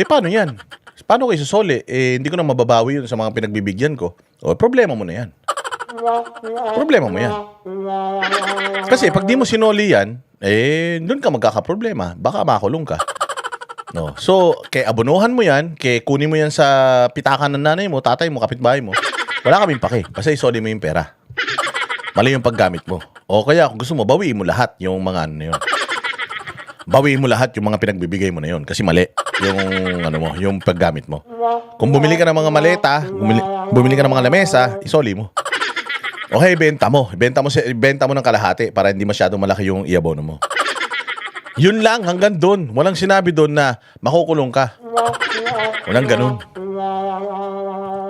Paano yan? Paano ko isusoli? Hindi ko na mababawi yun sa mga pinagbibigyan ko. Problema mo na yan. Problema mo yan. Kasi pag di mo sinoli yan, doon ka magkakaproblema. Baka makulong ka. So, abonuhan mo yan, kunin mo yan sa pitakan ng nanay mo, tatay mo, kapitbahay mo. Wala kaming pake. Basta isoli mo yung pera. Mali yung paggamit mo. O kaya kung gusto mo, bawiin mo lahat yung mga ano yun. Bawiin mo lahat yung mga pinagbibigay mo na yun. Kasi mali yung paggamit mo. Kung bumili ka ng mga maleta, bumili ka ng mga lamesa, isoli mo. Okay, benta mo ng kalahati para hindi masyadong malaki yung iabono mo. Yun lang, hanggang doon. Walang sinabi doon na makukulong ka. Walang ganun.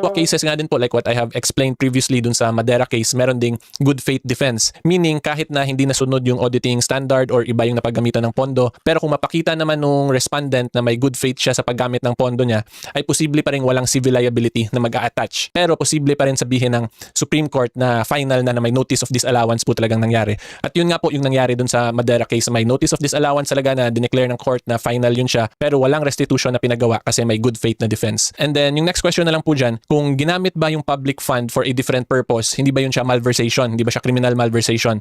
COA cases nga din po, like what I have explained previously dun sa Madera case, meron ding good faith defense. Meaning, kahit na hindi nasunod yung auditing standard or iba yung napaggamitan ng pondo, pero kung mapakita naman nung respondent na may good faith siya sa paggamit ng pondo niya, ay posible pa rin walang civil liability na mag-a-attach. Pero posible pa rin sabihin ng Supreme Court na final na may notice of disallowance po talagang nangyari. At yun nga po yung nangyari dun sa Madera case, may notice of disallowance talaga na dineclare ng court na final yun siya, pero walang restitution na pinagawa kasi may good faith na defense. And then, yung next question na lang po dyan, kung ginamit ba yung public fund for a different purpose, hindi ba yun siya malversation? Hindi ba siya criminal malversation?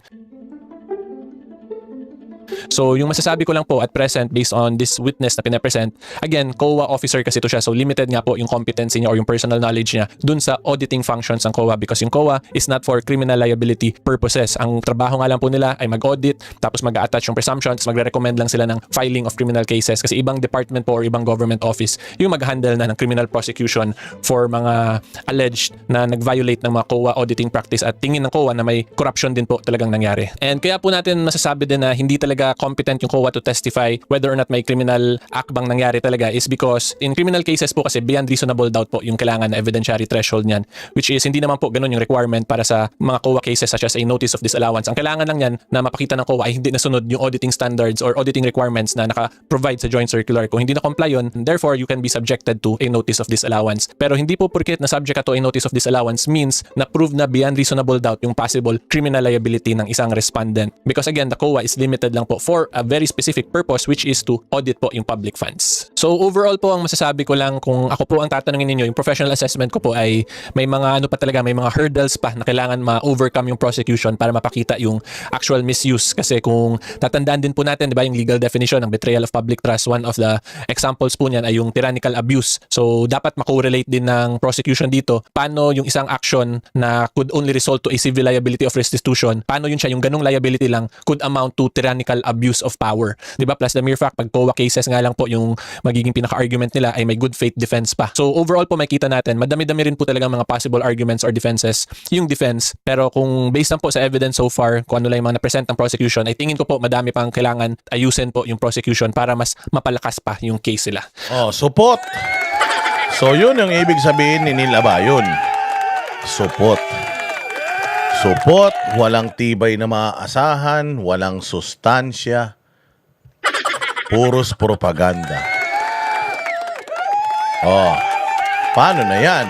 So, yung masasabi ko lang po at present based on this witness na pinapresent, again, COA officer kasi ito siya. So, limited nga po yung competency niya or yung personal knowledge niya dun sa auditing functions ng COA because yung COA is not for criminal liability purposes. Ang trabaho nga lang po nila ay mag-audit, tapos mag-attach yung presumptions, magre-recommend lang sila ng filing of criminal cases kasi ibang department po or ibang government office yung mag-handle na ng criminal prosecution for mga alleged na nag-violate ng mga COA auditing practice at tingin ng COA na may corruption din po talagang nangyari. And kaya po natin masasabi din na hindi talaga competent yung COA to testify whether or not may criminal act bang nangyari talaga is because in criminal cases po kasi beyond reasonable doubt po yung kailangan na evidentiary threshold niyan, which is hindi naman po ganun yung requirement para sa mga COA cases such as a notice of disallowance. Ang kailangan lang yan na mapakita ng COA ay hindi nasunod yung auditing standards or auditing requirements na naka-provide sa joint circular. Kung hindi na comply yun, therefore you can be subjected to a notice of disallowance. Pero hindi po porket na subject ka to a notice of disallowance means na prove na beyond reasonable doubt yung possible criminal liability ng isang respondent. Because again, the COA is limited lang po for a very specific purpose which is to audit po yung public funds. So overall po ang masasabi ko lang kung ako po ang tatanungin ninyo, yung professional assessment ko po ay may mga may mga hurdles pa na kailangan ma-overcome yung prosecution para mapakita yung actual misuse. Kasi kung tatandaan din po natin, di ba, yung legal definition ng betrayal of public trust, one of the examples po niyan ay yung tyrannical abuse. So dapat makorelate din ng prosecution dito paano yung isang action na could only result to a civil liability of restitution, paano yun siya, yung ganung liability lang could amount to tyrannical abuse of power. Diba? Plus the mere fact, pag COA cases nga lang po yung magiging pinaka-argument nila ay may good faith defense pa. So overall po makita natin, madami-dami rin po talaga mga possible arguments or defenses yung defense. Pero kung based lang po sa evidence so far, kung ano lang yung mga na-present ng prosecution, ay tingin ko po madami pang kailangan ayusin po yung prosecution para mas mapalakas pa yung case sila. Oh, supot. So yun yung ibig sabihin ni Nila yun. Supot. Supot, walang tibay na maaasahan, walang sustansya, puros propaganda. Oh, paano na yan?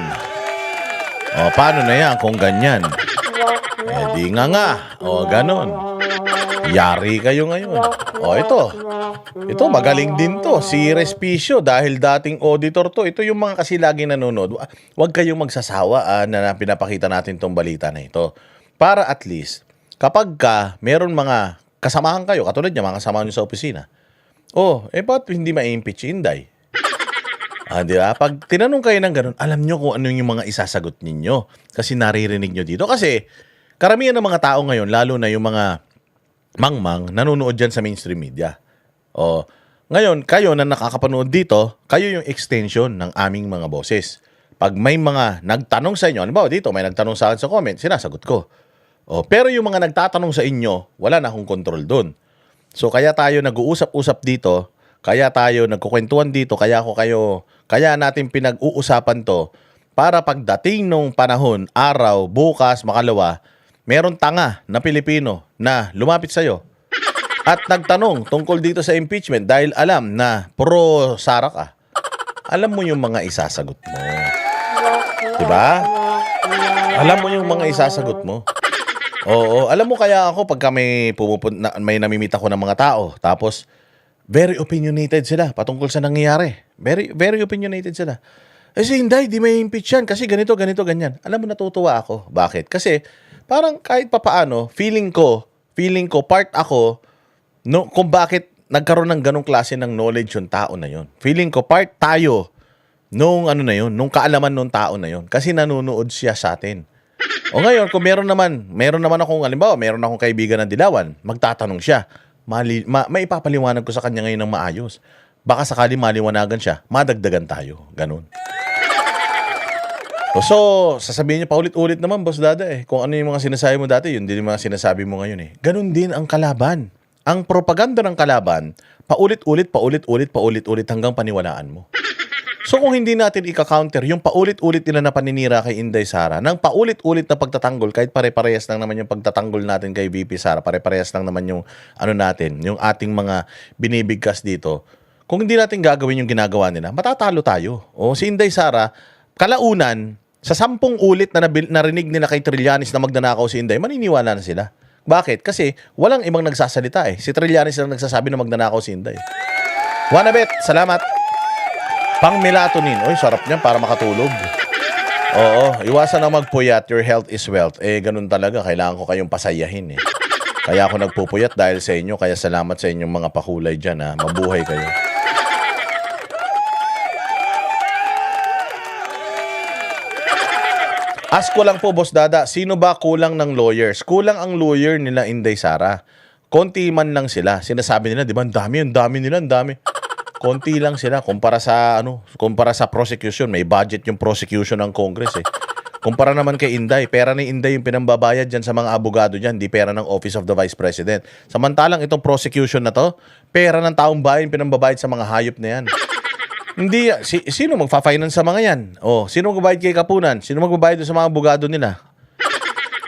Oh, paano na yan kung ganyan? Eh di nga. Oh, ganon. Yari kayo ngayon. Oh, ito magaling din to. Si Respicio, dahil dating auditor to. Ito yung mga kasi lagi nanonood. Huwag kayong magsasawa na pinapakita natin tong balita na ito. Para at least, kapag meron mga kasamahan kayo, katulad niya, mga kasamahan nyo sa opisina, ba't hindi ma-impeach Inday? Di ba? Pag tinanong kayo ng ganun, alam nyo kung ano yung mga isasagot ninyo. Kasi naririnig nyo dito. Kasi, karamihan ng mga tao ngayon, lalo na yung mga mangmang, nanonood dyan sa mainstream media. Ngayon, kayo na nakakapanood dito, kayo yung extension ng aming mga boses. Pag may mga nagtanong sa inyo, halimbawa dito, may nagtanong sa akin sa comment, sinasagot ko. Pero yung mga nagtatanong sa inyo, wala na akong control doon. So kaya tayo nag-uusap-usap dito, kaya tayo nagkukwentuhan dito, kaya natin pinag-uusapan to para pagdating nung panahon, araw, bukas, makalawa, meron tanga na Pilipino na lumapit sa'yo at nagtanong tungkol dito sa impeachment dahil alam na pro-Sara ka. Alam mo yung mga isasagot mo. Diba? Alam mo yung mga isasagot mo. Oo, alam mo kaya ako pagka may namimita ko ng mga tao, tapos very opinionated sila patungkol sa nangyayari. Very opinionated sila. Si Inday, di may impeach yan kasi ganito, ganyan. Alam mo, natutuwa ako. Bakit? Kasi parang kahit papaano, feeling ko part ako kung bakit nagkaroon ng ganong klase ng knowledge yung tao na yon. Feeling ko part tayo nung kaalaman nung tao na yon kasi nanonood siya sa atin. O ngayon, kung meron naman akong, halimbawa, meron akong kaibigan ng Dilawan, magtatanong siya, maipapaliwanag ko sa kanya ngayon ng maayos. Baka sakali maliwanagan siya, madagdagan tayo. Ganun. So, sasabihin niyo paulit-ulit naman, Boss Dada kung ano yung mga sinasabi mo dati, yun din yung mga sinasabi mo ngayon Ganun din ang kalaban. Ang propaganda ng kalaban, paulit-ulit hanggang paniwalaan mo. So kung hindi natin ika-counter yung paulit-ulit nila na paninira kay Inday Sara, ng paulit-ulit na pagtatanggol, kahit pare-parehas lang naman yung pagtatanggol natin kay VP Sara, pare-parehas lang naman yung ano natin, yung ating mga binibigkas dito, kung hindi natin gagawin yung ginagawa nila, matatalo tayo. O si Inday Sara, kalaunan, sa 10 ulit na narinig nila kay Trillanes na magnanakaw si Inday, maniniwala na sila. Bakit? Kasi walang ibang nagsasalita eh. Si Trillanes lang nagsasabi na magnanakaw si Inday. Wanabet, salamat. Pang melatonin. Uy, sarap niyan para makatulog. Oo, iwasan na magpuyat. Your health is wealth. Eh, ganun talaga. Kailangan ko kayong pasayahin eh. Kaya ako nagpupuyat dahil sa inyo. Kaya salamat sa inyong mga pakulay dyan ha. Mabuhay kayo. Ask ko lang po, Boss Dada, sino ba kulang ng lawyers? Kulang ang lawyer nila Inday Sara. Konti man lang sila. Sinasabi nila, di ba, ang dami nila, ang dami. Konti lang sila kumpara sa prosecution. May budget yung prosecution ng Congress eh. Kumpara naman kay Inday, pera ni Inday yung pinambabayad dyan sa mga abogado dyan, di pera ng Office of the Vice President. Samantalang itong prosecution na to, pera ng taong bayan pinambabayad sa mga hayop na yan. Hindi, sino magfa-finance sa mga yan? Oh, sino magbabayad kay Kapunan? Sino magbabayad sa mga abogado nila?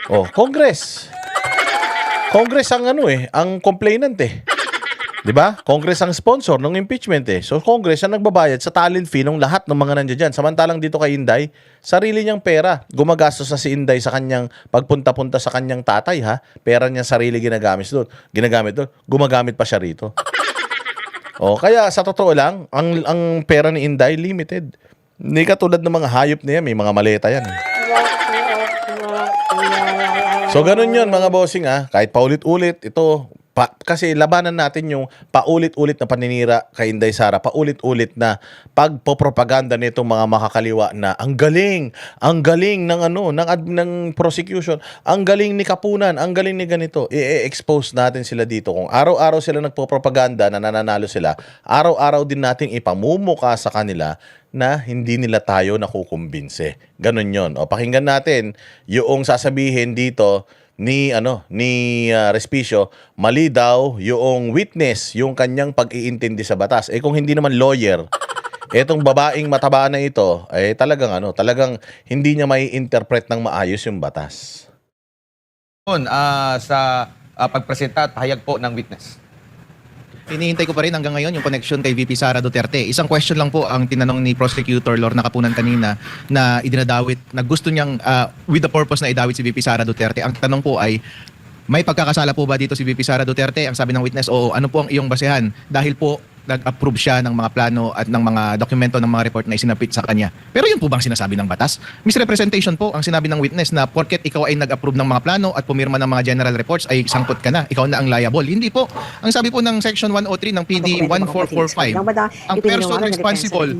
Oh, Congress. Congress ang ang complainant eh. 'Di ba? Congress ang sponsor ng impeachment eh. So Congress ang nagbabayad sa talent fee ng lahat ng mga nandiyan dyan. Samantalang dito kay Inday, sarili niyang pera. Gumagastos sa si Inday sa kanyang pagpunta-punta sa kanyang tatay ha. Pera niya sarili ginagamit doon. Gumagamit pa siya rito. Oh, kaya sa totoo lang, ang pera ni Inday limited. Hindi katulad ng mga hayop niya, may mga maleta yan. So ganun 'yun mga bossing kahit paulit-ulit ito kasi labanan natin yung paulit-ulit na paninira kay Inday Sara, paulit-ulit na pagpopropaganda nitong mga makakaliwa na ang galing ng prosecution, ang galing ni Kapunan, ang galing ni ganito. I-expose natin sila dito. Kung araw-araw sila nagpopropaganda na nananalo sila, araw-araw din nating ipamumuka sa kanila na hindi nila tayo nakukumbinse. Ganun 'yon. O pakinggan natin yung sasabihin dito ni Respicio, mali daw yung witness, yung kanyang pag-iintindi sa batas. Eh kung hindi naman lawyer, etong babaeng mataba na ito, eh talagang hindi niya may interpret ng maayos yung batas. Sa pagpresenta at pahayag po ng witness. Hinihintay ko pa rin hanggang ngayon yung connection kay VP Sara Duterte. Isang question lang po ang tinanong ni Prosecutor Lorna Kapunan kanina na idinadawit, na gusto niyang with the purpose na idawit si VP Sara Duterte. Ang tanong po ay, may pagkakasala po ba dito si VP Sara Duterte? Ang sabi ng witness, oo. Ano po ang iyong basehan? Dahil po nag-approve siya ng mga plano at ng mga dokumento ng mga report na isinapit sa kanya. Pero yun po bang sinasabi ng batas? Misrepresentation po ang sinabi ng witness na porket ikaw ay nag-approve ng mga plano at pumirma ng mga general reports ay sangkot ka na. Ikaw na ang liable. Hindi po. Ang sabi po ng Section 103 ng PD 1445, ang person responsible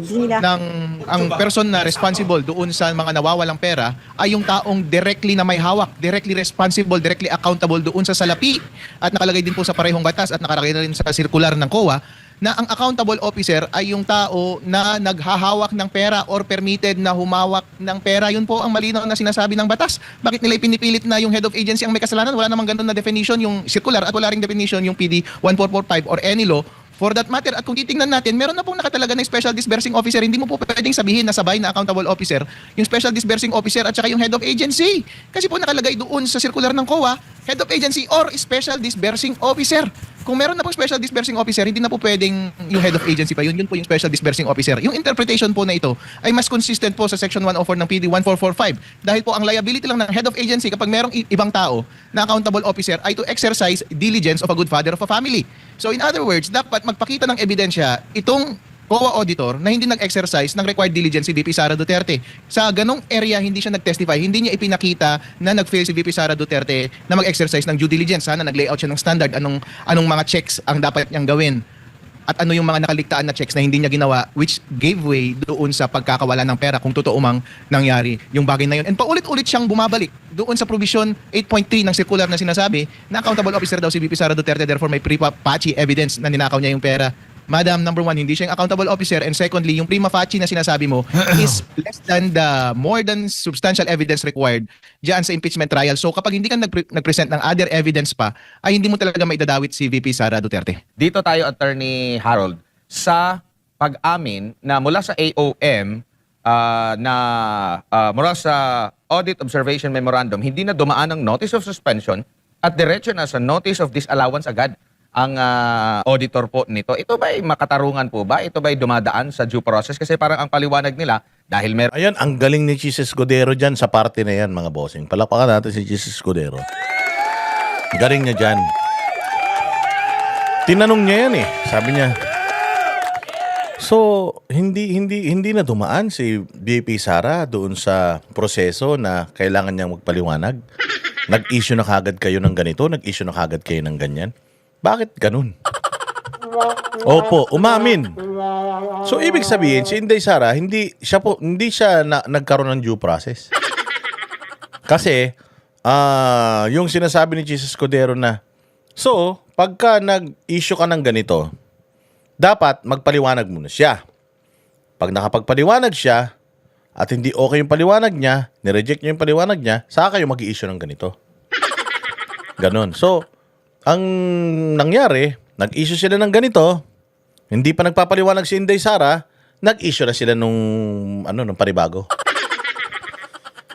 ang person na responsible doon sa mga nawawalang pera ay yung taong directly na may hawak, directly responsible, directly accountable doon sa salapi, at nakalagay din po sa parehong batas at nakalagay na rin sa circular ng COA na ang accountable officer ay yung tao na naghahawak ng pera or permitted na humawak ng pera. Yun po ang malinaw na sinasabi ng batas. Bakit nila pinipilit na yung head of agency ang may kasalanan? Wala namang ganun na definition yung circular at wala ring definition yung PD 1445 or any law for that matter. At kung titingnan natin, meron na pong nakatalaga ng special disbursing officer. Hindi mo po pwedeng sabihin na sabay na accountable officer yung special disbursing officer at saka yung head of agency. Kasi po nakalagay doon sa circular ng COA, head of agency or special disbursing officer. Kung meron na pong special disbursing officer, hindi na po pwedeng yung head of agency pa yun. Yun po yung special disbursing officer. Yung interpretation po na ito ay mas consistent po sa Section 104 ng PD 1445. Dahil po ang liability lang ng head of agency kapag merong ibang tao na accountable officer ay to exercise diligence of a good father of a family. So in other words, dapat magpakita ng ebidensya itong COA auditor na hindi nag-exercise ng required diligence si VP Sara Duterte. Sa ganong area, hindi siya nag-testify, hindi niya ipinakita na nag-fail si VP Sara Duterte na mag-exercise ng due diligence. Sana nag-layout siya ng standard, anong mga checks ang dapat niyang gawin at ano yung mga nakaligtaan na checks na hindi niya ginawa, which gave way doon sa pagkakawala ng pera kung totoo mang nangyari yung bagay na yun. And paulit-ulit siyang bumabalik doon sa provision 8.3 ng circular na sinasabi na accountable officer daw si VP Sara Duterte, therefore may prima facie evidence na ninakaw niya yung pera. Madam, number one, hindi siya yung accountable officer, and secondly, yung prima facie na sinasabi mo is less than the more than substantial evidence required diyan sa impeachment trial. So kapag hindi ka nag-present ng other evidence pa, ay hindi mo talaga maidadawit si VP Sara Duterte. Dito tayo, Attorney Harold, sa pag-amin na mula sa AOM mula sa Audit Observation Memorandum, hindi na dumaan ang notice of suspension at diretso na sa notice of disallowance agad ang auditor po nito. Ito ba'y makatarungan po ba? Ito ba'y dumadaan sa due process? Kasi parang ang paliwanag nila, dahil meron Ayan, ang galing ni Chis Escudero dyan sa party na yan, mga bossing. Palakpakan natin si Chis Escudero. Galing niya dyan. Tinanong niya yan eh. Sabi niya, so, hindi na dumaan si VP Sara doon sa proseso na kailangan niyang magpaliwanag. Nag-issue na kagad kayo ng ganito, nag-issue na kagad kayo ng ganyan. Bakit ganun? Opo, umamin. So, ibig sabihin, si Inday Sara, hindi siya nagkaroon ng due process. Kasi, yung sinasabi ni Jesus Escudero na, so, pagka nag-issue ka ng ganito, dapat magpaliwanag muna siya. Pag nakapagpaliwanag siya, at hindi okay yung paliwanag niya, nireject niya yung paliwanag niya, saka kayo mag-i-issue ng ganito. Ganon. So, ang nangyari, nag-issue sila ng ganito, hindi pa nagpapaliwanag si Inday Sara, nag-issue na sila nung panibago.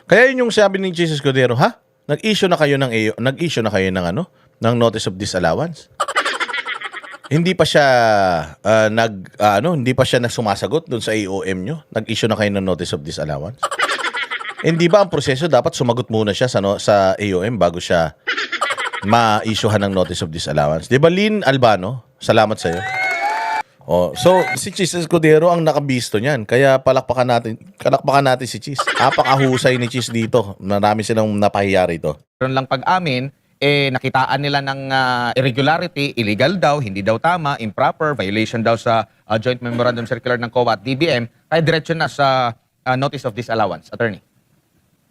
Kaya yun yung sabi ni Jesus Escudero, ha? Nag-issue na kayo ng notice of disallowance. Hindi pa siya hindi pa siya sumasagot doon sa AOM nyo. Nag-issue na kayo ng notice of disallowance. Hindi ba ang proseso dapat sumagot muna siya sa AOM bago siya ma-issuehan ng notice of disallowance? 'Di ba, Lynn Albano? Salamat sa iyo. Oh, so si Chis Escudero ang nakabisto niyan. Kaya palakpakan natin si Chis. Apakahusay ni Chis dito. Marami silang napahiya rito. lang pag-amin, nakitaan nila ng irregularity, illegal daw, hindi daw tama, improper, violation daw sa Joint Memorandum Circular ng COA at DBM, kaya diretso na sa notice of disallowance. Attorney.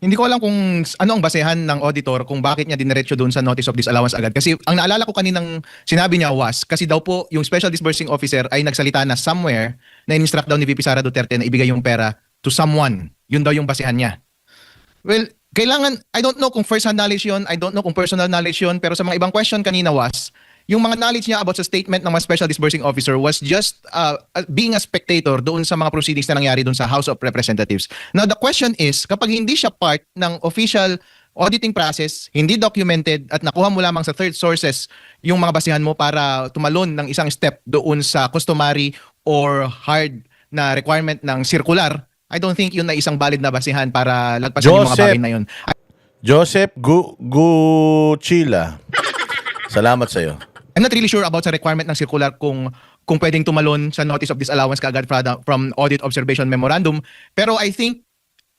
Hindi ko alam kung ano ang basehan ng auditor kung bakit niya diniretso doon sa notice of disallowance agad. Kasi ang naalala ko kaninang sinabi niya was, kasi daw po yung Special Disbursing Officer ay nagsalita na somewhere na in-instruct daw ni VP Sara Duterte na ibigay yung pera to someone. Yun daw yung basehan niya. Well, kailangan, I don't know kung first-hand knowledge yun, I don't know kung personal knowledge yun, pero sa mga ibang question kanina was, yung mga knowledge niya about sa statement ng mga Special Disbursing Officer was just being a spectator doon sa mga proceedings na nangyari doon sa House of Representatives. Now, the question is, kapag hindi siya part ng official auditing process, hindi documented at nakuha mo lamang sa third sources yung mga basihan mo para tumalon ng isang step doon sa customary or hard na requirement ng circular, I don't think yun na isang valid na basihan para lagpasan yung mga bagay na yun. Joseph Guchila. Salamat sa iyo. I'm not really sure about sa requirement ng circular kung pwedeng tumalon sa notice of disallowance kaagad from audit observation memorandum. Pero I think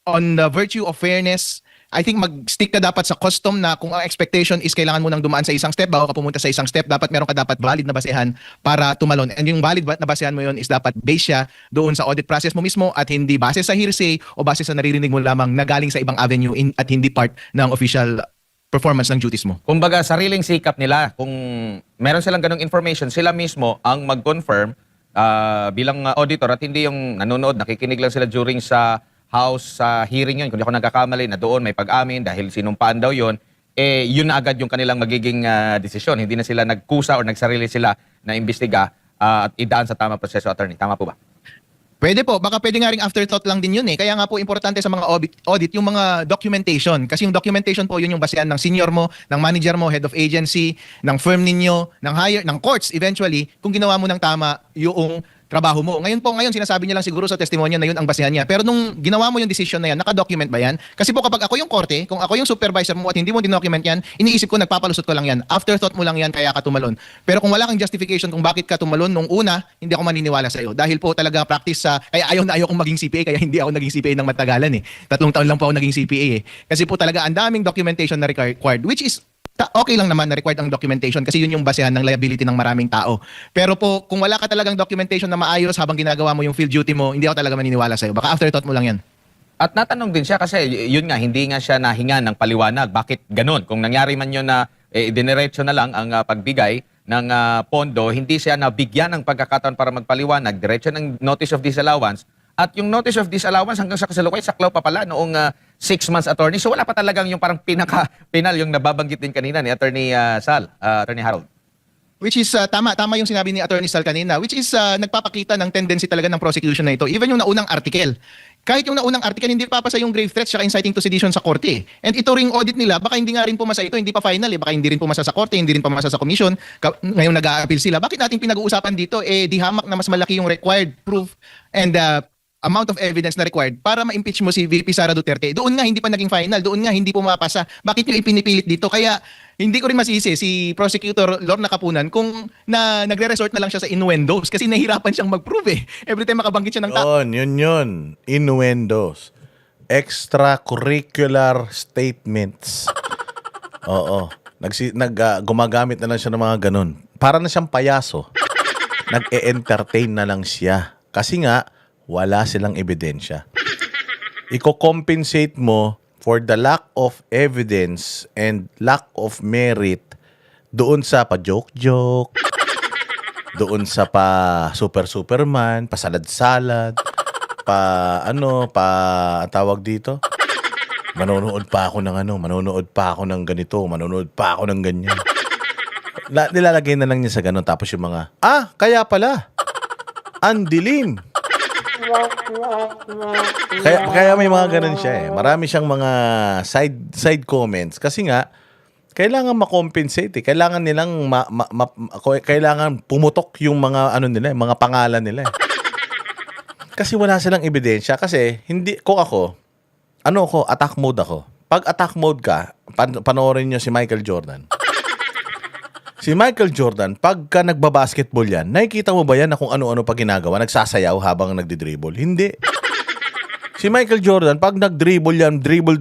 on the virtue of fairness, I think mag-stick ka dapat sa custom na kung ang expectation is kailangan mo nang dumaan sa isang step bago ka pumunta sa isang step, dapat meron ka dapat valid na basehan para tumalon. And yung valid na basehan mo yun is dapat base siya doon sa audit process mo mismo at hindi base sa hearsay o base sa naririnig mo lamang na galing sa ibang avenue at hindi part ng official performance ng duties mo. Kumbaga, sariling sikap nila. Kung meron silang ganong information, sila mismo ang mag-confirm bilang auditor at hindi yung nanonood, nakikinig lang sila during sa House sa hearing yun. Kung di ako nagkakamali na doon may pag-amin dahil sinumpaan daw yun, yun na agad yung kanilang magiging desisyon. Hindi na sila nagkusa o nagsarili sila na imbestiga at idaan sa tamang proseso, attorney. Tama po ba? Pwede po. Baka pwede nga ring afterthought lang din yun eh. Kaya nga po importante sa mga audit yung mga documentation. Kasi yung documentation po yun yung basehan ng senior mo, ng manager mo, head of agency, ng firm ninyo, ng courts eventually, kung ginawa mo ng tama yung trabaho mo. Ngayon sinasabi niya lang siguro sa testimonya na yun ang basehan niya. Pero nung ginawa mo yung decision na yan, naka-document ba yan? Kasi po kapag ako yung korte, kung ako yung supervisor mo at hindi mo dinocument yan, iniisip ko nagpapalusot ko lang yan. Afterthought mo lang yan kaya ka tumalon. Pero kung wala kang justification kung bakit ka tumalon nung una, hindi ako maniniwala sa iyo. Dahil po talaga practice kaya ayaw kong maging CPA, kaya hindi ako naging CPA ng matagalan eh. 3 taon lang po ako naging CPA eh. Kasi po talaga ang daming documentation na required, which is okay lang naman na required ang documentation kasi yun yung basehan ng liability ng maraming tao. Pero po, kung wala ka talagang documentation na maayos habang ginagawa mo yung field duty mo, hindi ako talaga maniniwala sa'yo. Baka afterthought mo lang yan. At natanong din siya kasi yun nga, hindi nga siya nahinga ng paliwanag. Bakit ganun? Kung nangyari man yun na diniretso na lang ang pagbigay ng pondo, hindi siya nabigyan ng pagkakataon para magpaliwanag, diretso ng notice of disallowance. At yung notice of disallowance hanggang sa kasalukuyan, saklaw pa pala noong 6 months, attorney. So wala pa talagang yung parang pinaka-penal yung nababanggit din kanina ni Attorney Attorney Harold. Which is tama yung sinabi ni Attorney Sal kanina, which is nagpapakita ng tendency talaga ng prosecution na ito. Even yung naunang article. Kahit yung naunang article, hindi papasa yung grave threats at inciting to sedition sa korte. And ito ring audit nila, baka hindi nga rin pumasa ito, hindi pa final baka hindi rin pumasa sa korte, hindi rin pumasa sa commission. Ngayon nag-a-appeal sila. Bakit natin pinag-uusapan dito? Di hamak na mas malaki yung required proof and amount of evidence na required para ma-impeach mo si VP Sara Duterte. Doon nga hindi pa naging final, doon nga hindi pumapasa. Bakit nyo ipinipilit dito? Kaya hindi ko rin masisi si Prosecutor Lorna Kapunan kung nagre-resort na lang siya sa innuendos kasi nahihirapan siyang mag-prove eh. Every time makabanggit siya ng tao. Yun. Innuendos. Extracurricular statements. Oo. Gumagamit na lang siya ng mga ganun. Para na siyang payaso. Nag-e-entertain na lang siya. Kasi nga, wala silang ebidensya. Iko-compensate mo for the lack of evidence and lack of merit doon sa pa-joke-joke, doon sa pa-super-superman, pa-salad-salad, tawag dito? Manonood pa ako ng ganito, manonood pa ako ng ganyan. Nilalagay na lang niya sa ganun, tapos yung mga, kaya pala, ang dilim. Kaya may mga ganun siya eh. Marami siyang mga side comments kasi nga kailangan ma-compensate eh. Kailangan nilang kailangan pumutok yung mga mga pangalan nila eh. Kasi wala silang ebidensya kasi attack mode ako. Pag attack mode ka, panoorin niyo si Michael Jordan. Si Michael Jordan, pagka nagbabasketball yan, nakikita mo ba yan na kung ano-ano pa ginagawa? Nagsasayaw habang nagdi-dribble? Hindi. Si Michael Jordan, pag nag-dribble yan, dribble,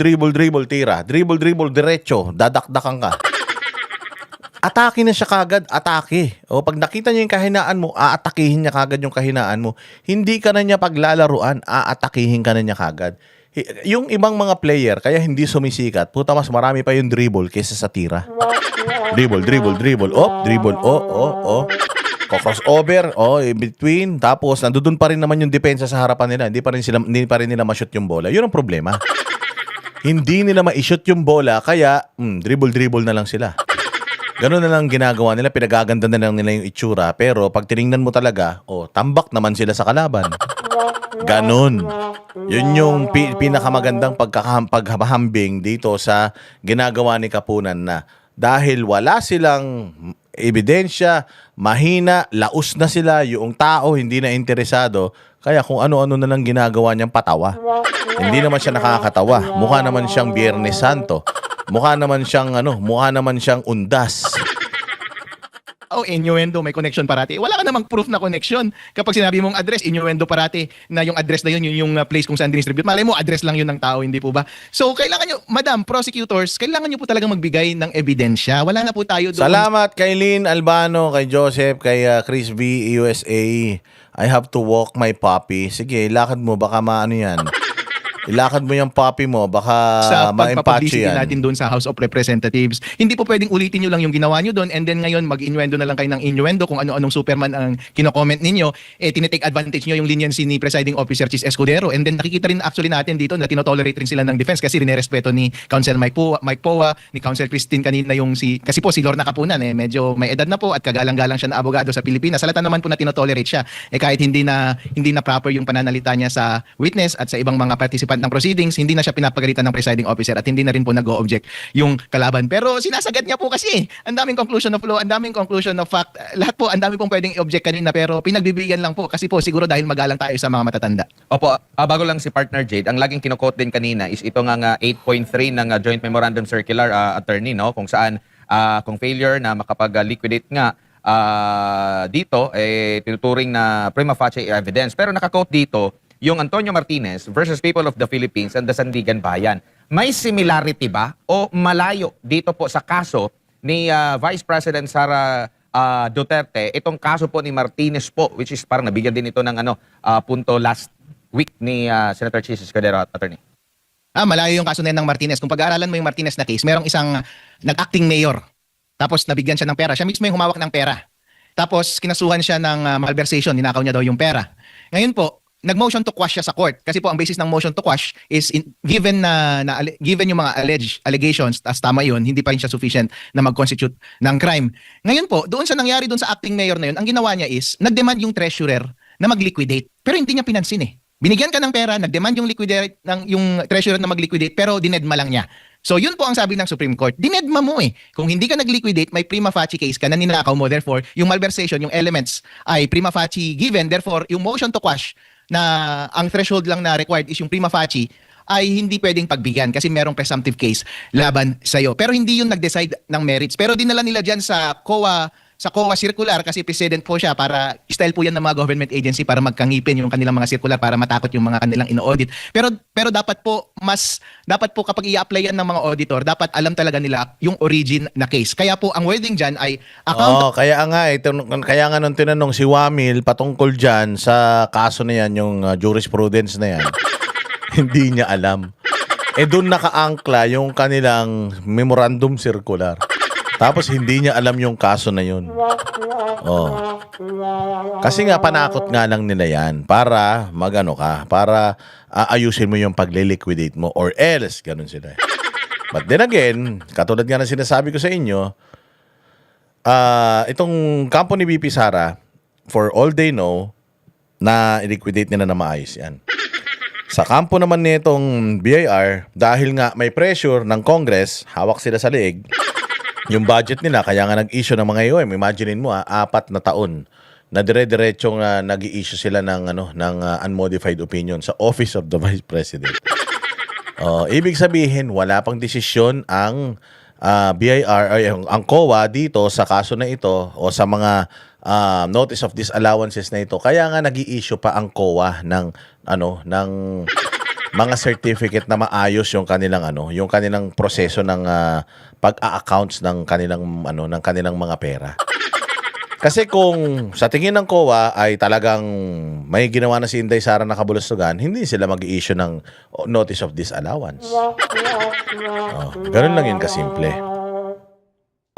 tira. Dribble, diretso, dadakdakan ka. Atake na siya kagad, atake. O pag nakita niya yung kahinaan mo, aatakihin niya kagad yung kahinaan mo. Hindi ka na niya paglalaruan, aatakihin ka na niya kagad. Yung ibang mga player, kaya hindi sumisikat, puta mas marami pa yung dribble kaysa sa tira. Dribble. Dribble. Crossover, in between. Tapos, nandoon pa rin naman yung depensa sa harapan nila. Hindi pa rin nila ma-shoot yung bola. Yun ang problema. Hindi nila ma-shoot yung bola, kaya dribble na lang sila. Ganun na lang ginagawa nila. Pinagaganda na lang nila yung itsura. Pero pag tinignan mo talaga, tambak naman sila sa kalaban. Ganon. Yun yung pinakamagandang paghahambing dito sa ginagawa ni Kapunan na dahil wala silang ebidensya, mahina, laos na sila, yung tao hindi na interesado, kaya kung ano-ano na lang ginagawa niyang patawa. Hindi naman siya nakakatawa. Mukha naman siyang Biyernes Santo. Mukha naman siyang undas. Innuendo, may connection parati. Wala ka namang proof na connection. Kapag sinabi mong address, innuendo parati na yung address na yun yung place kung saan dinistribute. Malay mo, address lang yun ng tao, hindi po ba? So, kailangan nyo, Madam, prosecutors, kailangan nyo po talagang magbigay ng ebidensya. Wala na po tayo doon. Salamat kay Lynn Albano, kay Joseph, kay Chris V, USA. I have to walk my puppy. Sige, ilakad mo, baka maano yan. Ilakad mo yung puppy mo, baka sa ma-empacho pagpapublicity yan. natin doon sa House of Representatives. Hindi po pwedeng ulitin nyo lang yung ginawa nyo doon and then ngayon mag-innuendo na lang kayo ng innuendo kung ano-anong Superman ang kino-comment ninyo. Tinitake advantage nyo yung leniency ni Presiding Officer Chis Escudero and then nakikita rin actually natin dito na tinotolerate rin sila ng defense kasi rinerespeto ni Counsel Mike Poa, ni Counsel Christine kanina kasi po si Lorna Kapunan medyo may edad na po at kagalang-galang siya na abogado sa Pilipinas. Salata naman po na tinotolerate siya kahit hindi na proper yung pananalita niya sa witness at sa ibang mga participant ng proceedings, hindi na siya pinapagalitan ng presiding officer at hindi na rin po nag-o-object yung kalaban. Pero sinasagad niya po kasi ang daming conclusion of law, ang daming conclusion of fact. Lahat po, ang dami pong pwedeng i-object kanina pero pinagbibigyan lang po kasi po siguro dahil magalang tayo sa mga matatanda. Opo, bago lang si Partner Jade, ang laging kinukot din kanina is ito nga 8.3 ng Joint Memorandum Circular, attorney, no? Kung saan kung failure na makapag-liquidate nga dito, tinuturing na prima facie evidence. Pero nakakote dito, yung Antonio Martinez versus People of the Philippines and the Sandigan Bayan. May similarity ba o malayo dito po sa kaso ni Vice President Sara Duterte, itong kaso po ni Martinez po, which is parang nabigyan din ito ng punto last week ni Senator Chis Escudero, attorney? Malayo yung kaso na yan ng Martinez. Kung pag-aaralan mo yung Martinez na case, merong isang nag-acting mayor. Tapos nabigyan siya ng pera. Siya mismo yung humawak ng pera. Tapos kinasuhan siya ng malversation. Ninakaw niya daw yung pera. Ngayon po, nag-motion to quash siya sa court. Kasi po ang basis ng motion to quash is given given yung mga allegations, tas tama yun, hindi pa rin siya sufficient na mag-constitute ng crime. Ngayon po, doon sa nangyari doon sa acting mayor na yun, ang ginawa niya is nag-demand yung treasurer na mag-liquidate. Pero hindi niya pinansin eh. Binigyan ka ng pera, nag-demand yung yung treasurer na mag-liquidate, pero dinedma lang niya. So yun po ang sabi ng Supreme Court. Dinedma mo eh. Kung hindi ka nag-liquidate, may prima facie case ka na ninakaw mo. Therefore, yung malversation, yung elements ay prima facie given. Therefore, yung motion to quash na ang threshold lang na required is yung prima facie ay hindi pwedeng pagbigyan kasi merong presumptive case laban sa'yo. Pero hindi yun nag-decide ng merits. Pero dinala nila dyan sa COA circular kasi president po siya para style po yan ng mga government agency para magkangipin yung kanilang mga circular para matakot yung mga kanilang ino-audit. Pero dapat po kapag i-apply yan ng mga auditor, dapat alam talaga nila yung origin na case. Kaya po ang wording dyan ay Kaya nga nung tinanong si Wamil patungkol dyan sa kaso na yan, yung jurisprudence na yan, hindi niya alam. Doon nakaangkla yung kanilang memorandum circular. Tapos hindi niya alam yung kaso na yun. Kasi nga panakot nga lang nila yan para para ayusin mo yung pagle-liquidate mo or else, ganun sila. But then again, katulad nga na sinasabi ko sa inyo, itong kampo ni VP Sara, for all they know, na i-liquidate nila na maayos yan. Sa kampo naman nitong BIR, dahil nga may pressure ng Congress, hawak sila sa leeg, yung budget nila, kaya nga nag-issue ng mga IOM. Imaginein mo 4 na taon na dire-diretsong nag-i-issue sila ng unmodified opinion sa Office of the Vice President. Ibig sabihin, wala pang desisyon ang BIR ay ang COA dito sa kaso na ito o sa mga notice of disallowances na ito. Kaya nga nag-i-issue pa ang COA ng mga certificate na maayos yung kanilang proseso ng pag-a-accounts ng kanilang mga pera. Kasi kung sa tingin ng COA ay talagang may ginawa na si Inday Sara na kabulustugan, hindi sila mag-i-issue ng notice of disallowance. Ganun lang yun kasimple.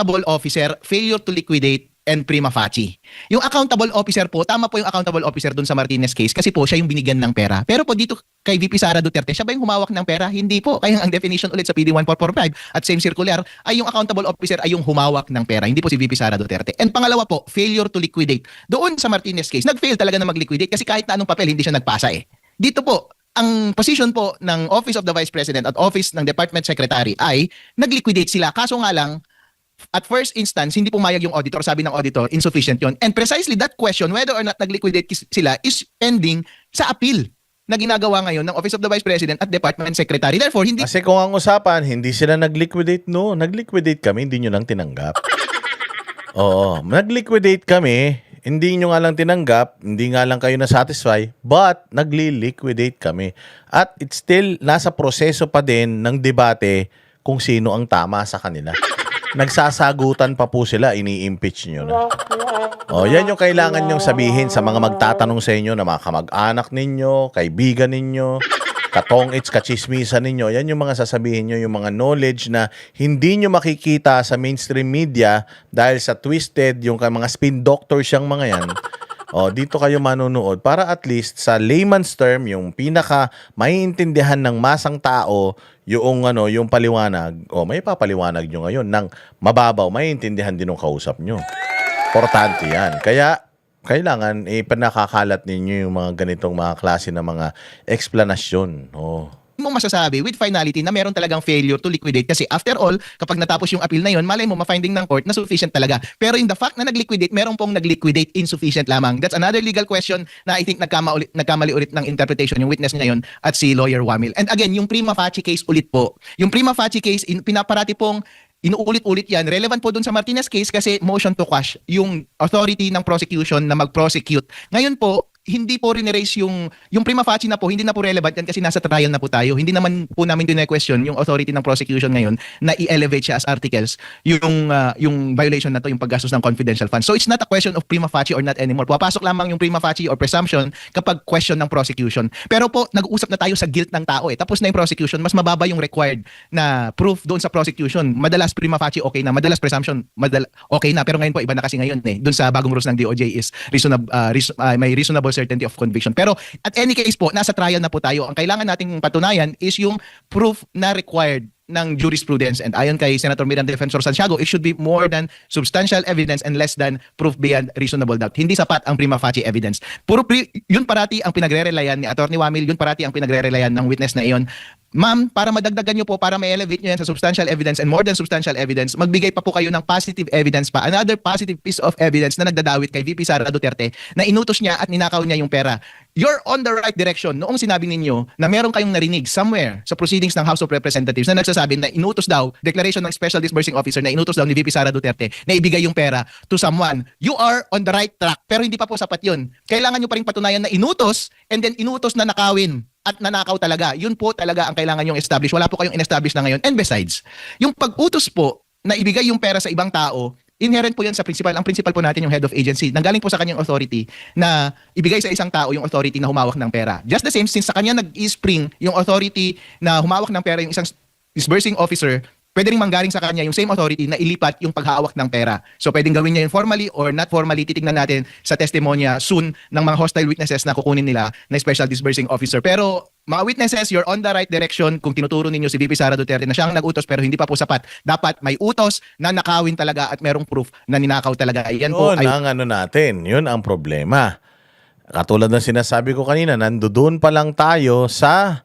accountable officer, failure to liquidate, and prima facie. Yung accountable officer po, tama po yung accountable officer dun sa Martinez case kasi po siya yung binigyan ng pera. Pero po dito kay VP Sara Duterte, siya ba yung humawak ng pera? Hindi po. Kaya ang definition ulit sa PD 1445 at same circular ay yung accountable officer ay yung humawak ng pera. Hindi po si VP Sara Duterte. And pangalawa po, failure to liquidate. Doon sa Martinez case, nag-fail talaga na mag-liquidate kasi kahit na anong papel, hindi siya nagpasa eh. Dito po, ang position po ng Office of the Vice President at Office ng Department Secretary ay nag-liquidate sila. Kaso nga lang, at first instance, hindi pumayag yung auditor. Sabi ng auditor, insufficient yon. And precisely that question, whether or not nag-liquidate sila, is pending sa appeal na ginagawa ngayon ng Office of the Vice President at Department Secretary. Therefore, hindi... Kasi kung ang usapan, hindi sila nag-liquidate, no. Nag-liquidate kami, hindi nyo lang tinanggap. Oo, nag-liquidate kami, hindi nyo nga lang tinanggap, hindi nga lang kayo na-satisfy, but nagli-liquidate kami. At it's still nasa proseso pa din ng debate kung sino ang tama sa kanila. Nagsasagutan pa po sila, ini-impeach nyo na. O, yan yung kailangan nyong sabihin sa mga magtatanong sa inyo na mga kamag-anak ninyo, kaibigan ninyo, katong-its, kachismisan ninyo. Yan yung mga sasabihin nyo, yung mga knowledge na hindi nyo makikita sa mainstream media dahil sa twisted, yung mga spin doctors yung mga yan. O, dito kayo manunood para at least sa layman's term, yung pinaka maiintindihan ng masang tao, yung yung paliwanag, may papaliwanag nyo ngayon ng mababaw, maiintindihan din ng kausap nyo. Importante yan. Kaya, kailangan ipanakakalat ninyo yung mga ganitong mga klase na mga explanasyon. mo masasabi with finality na meron talagang failure to liquidate kasi after all, kapag natapos yung appeal na yun, malay mo ma-finding ng court na sufficient talaga. Pero in the fact na nag-liquidate, meron pong nag-liquidate insufficient lamang. That's another legal question na I think nagkamali ulit ng interpretation yung witness niya yun at si Lawyer Wamil. And again, yung prima facie case ulit po. Yung prima facie case, pinaparati pong inuulit-ulit yan. Relevant po dun sa Martinez case kasi motion to quash yung authority ng prosecution na mag-prosecute. Ngayon po, hindi po rin-erase yung prima facie na po, hindi na po relevant yan kasi nasa trial na po tayo. Hindi naman po namin question yung authority ng prosecution ngayon na i-elevate siya as articles yung violation na to, yung paggastos ng confidential funds. So it's not a question of prima facie or not anymore. Papasok lamang yung prima facie or presumption kapag question ng prosecution. Pero po, nag-uusap na tayo sa guilt ng tao eh. Tapos na yung prosecution, mas mababa yung required na proof doon sa prosecution. Madalas prima facie okay na, madalas presumption okay na. Pero ngayon po, iba na kasi ngayon eh. Doon sa bagong rules ng DOJ is may reasonable reasonable certainty of conviction. Pero at any case po, nasa trial na po tayo. Ang kailangan nating patunayan is yung proof na required ng jurisprudence. And ayon kay Senator Miranda Defensor Santiago, it should be more than substantial evidence and less than proof beyond reasonable doubt. Hindi sapat ang prima facie evidence. Yun parati ang pinagre-relayan ni Atty. Wamil, yun parati ang pinagre-relayan ng witness na iyon. Ma'am, para madagdagan nyo po, para ma-elevate nyo yan sa substantial evidence and more than substantial evidence, magbigay pa po kayo ng positive evidence pa. Another positive piece of evidence na nagdadawit kay VP Sara Duterte na inutos niya at ninakaw niya yung pera. You're on the right direction. Noong sinabi ninyo na meron kayong narinig somewhere sa proceedings ng House of Representatives na nagsasabi na inutos daw, declaration ng Special Disbursing Officer na inutos daw ni VP Sara Duterte na ibigay yung pera to someone. You are on the right track. Pero hindi pa po sapat yun. Kailangan nyo pa rin patunayan na inutos and then inutos na nakawin at nanakaw talaga. Yun po talaga ang kailangan yung establish. Wala po kayong in-establish na ngayon. And besides, yung pag-utos po na ibigay yung pera sa ibang tao, inherent po yan sa principal. Ang principal po natin yung head of agency. Nanggaling po sa kanyang authority na ibigay sa isang tao yung authority na humawak ng pera. Just the same, since sa kanya nag-spring yung authority na humawak ng pera yung isang disbursing officer, pwede ring manggaling sa kanya yung same authority na ilipat yung paghawak ng pera. So pwedeng gawin niya yun formally or not formally. Titignan natin sa testimonya soon ng mga hostile witnesses na kukunin nila na special disbursing officer. Pero mga witnesses, you're on the right direction kung tinuturo ninyo si VP Sara Duterte na siyang nag-utos pero hindi pa po sapat. Dapat may utos na nakawin talaga at merong proof na ninakaw talaga. Yan po Yun ang ano natin. Yun ang problema. Katulad ng sinasabi ko kanina, nandoon pa lang tayo sa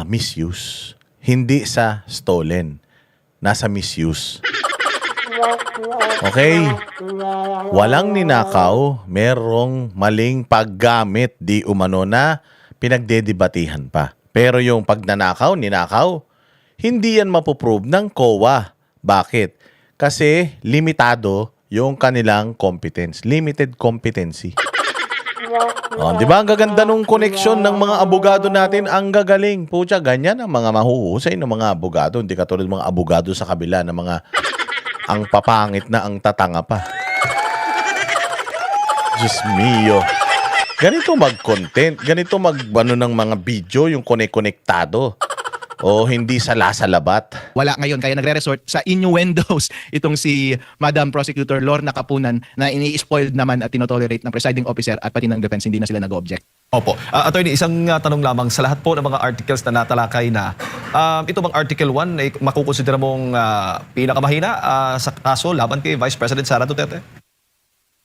misuse. Hindi sa stolen. Nasa misuse. Okay? Walang ninakaw, merong maling paggamit di umano na pinagdedebatihan pa. Pero yung pagnanakaw, ninakaw, hindi yan mapuprove ng COA. Bakit? Kasi limitado yung kanilang competence. Limited competency. Oh, di ba ang gaganda nung connection ng mga abogado natin? Ang gagaling. Pucha, ganyan ang mga mahuhusay ng mga abogado. Hindi katulad ng mga abogado sa kabila na mga ang papangit na ang tatanga pa. Diyos mio. Ganito mag-content, ganito mag-ano ng mga video, yung konektado. O hindi sala-salabat. Wala ngayon, kaya nagre-resort sa innuendos itong si Madam Prosecutor Lorna Kapunan na ini-spoiled naman at tinotolerate ng presiding officer at pati ng defense, hindi na sila nag-object. Opo. Attorney, isang tanong lamang sa lahat po ng mga articles na natalakay na, ito bang Article 1 ay makukonsidera mong pinakamahina sa kaso laban kay Vice President Sara Duterte?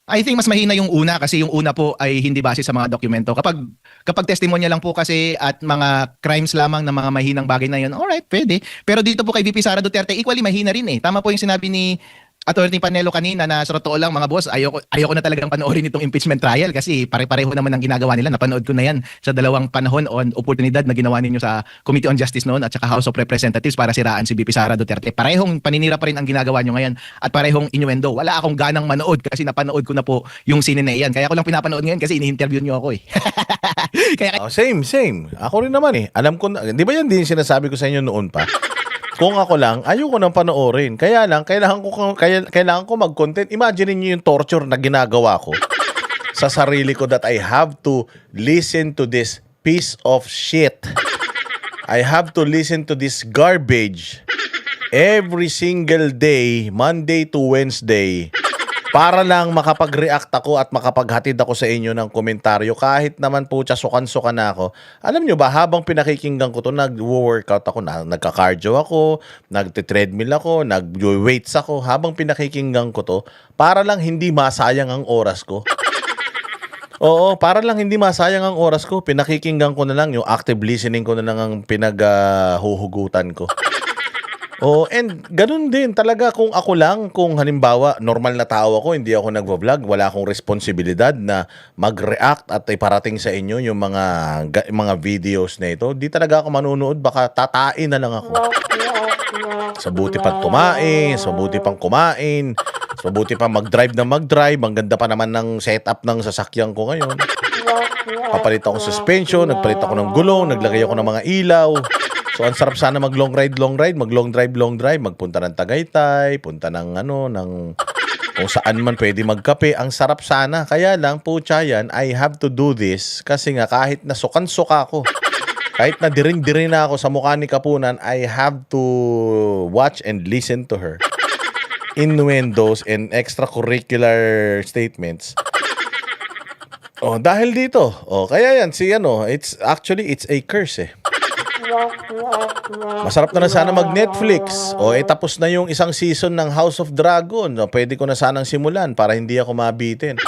I think mas mahina yung una kasi yung una po ay hindi base sa mga dokumento. Kapag testimonya lang po kasi at mga crimes lamang ng mga mahinang bagay na yun, alright, pwede. Pero dito po kay VP Sara Duterte, equally mahina rin eh. Tama po yung sinabi ni Attorney Panelo kanina na sa totoo lang mga boss, ayoko na talagang panoorin itong impeachment trial kasi pare-pareho naman ang ginagawa nila. Napanood ko na yan sa dalawang panahon on oportunidad na ginawa ninyo sa Committee on Justice noon at saka House of Representatives para siraan si VP Sara Duterte. Parehong paninira pa rin ang ginagawa nyo ngayon at parehong innuendo. Wala akong ganang manood kasi napanood ko na po yung sine na iyan. Kaya ko lang pinapanood ngayon kasi ini-interview nyo ako eh. Kaya Same. Ako rin naman eh. Alam ko na, di ba yan din sinasabi ko sa inyo noon pa? Kung ako lang, ayoko nang panoorin. Kaya lang, kailangan ko mag-content. Imagine niyo yung torture na ginagawa ko sa sarili ko that I have to listen to this piece of shit. I have to listen to this garbage every single day, Monday to Wednesday, para lang makapag-react ako at makapaghatid ako sa inyo ng komentaryo. Kahit naman po sukan-sukan na ako. Alam nyo ba, habang pinakikinggan ko to, nag-workout ako, nagka-cardio ako, nagte-treadmill ako, nag-weights ako, habang pinakikinggan ko to, para lang hindi masayang ang oras ko. Oo, para lang hindi masayang ang oras ko, pinakikinggan ko na lang, yung active listening ko na lang ang pinaghuhugutan ko. Oh, and ganun din talaga kung ako lang, kung halimbawa normal na tao ako, hindi ako nagvo-vlog, wala akong responsibilidad na mag-react at iparating sa inyo yung mga videos na ito. Di talaga ako manunood, baka tatain na lang ako. Sa buti pang kumain, sa buti pang kumain, sa buti pang mag-drive na mag-drive, ang ganda pa naman ng setup ng sasakyan ko ngayon. Papalit ako suspension, nagpalit ako ng gulong, naglagay ako ng mga ilaw. So, ang sarap sana mag-long ride, mag-long drive, magpunta ng Tagaytay, punta ng kung saan man pwede magkape. Ang sarap sana. Kaya lang, pucha yan, I have to do this kasi nga kahit na sukan-suka ako, kahit na diring-diring na ako sa mukha ni Kapunan, I have to watch and listen to her. Innuendos and extracurricular statements. Oh, dahil dito. Oh, kaya yan si ano, it's a curse eh. Masarap na sana mag-Netflix. O tapos na yung isang season ng House of Dragon. O, pwede ko na sanang simulan para hindi ako mabitin.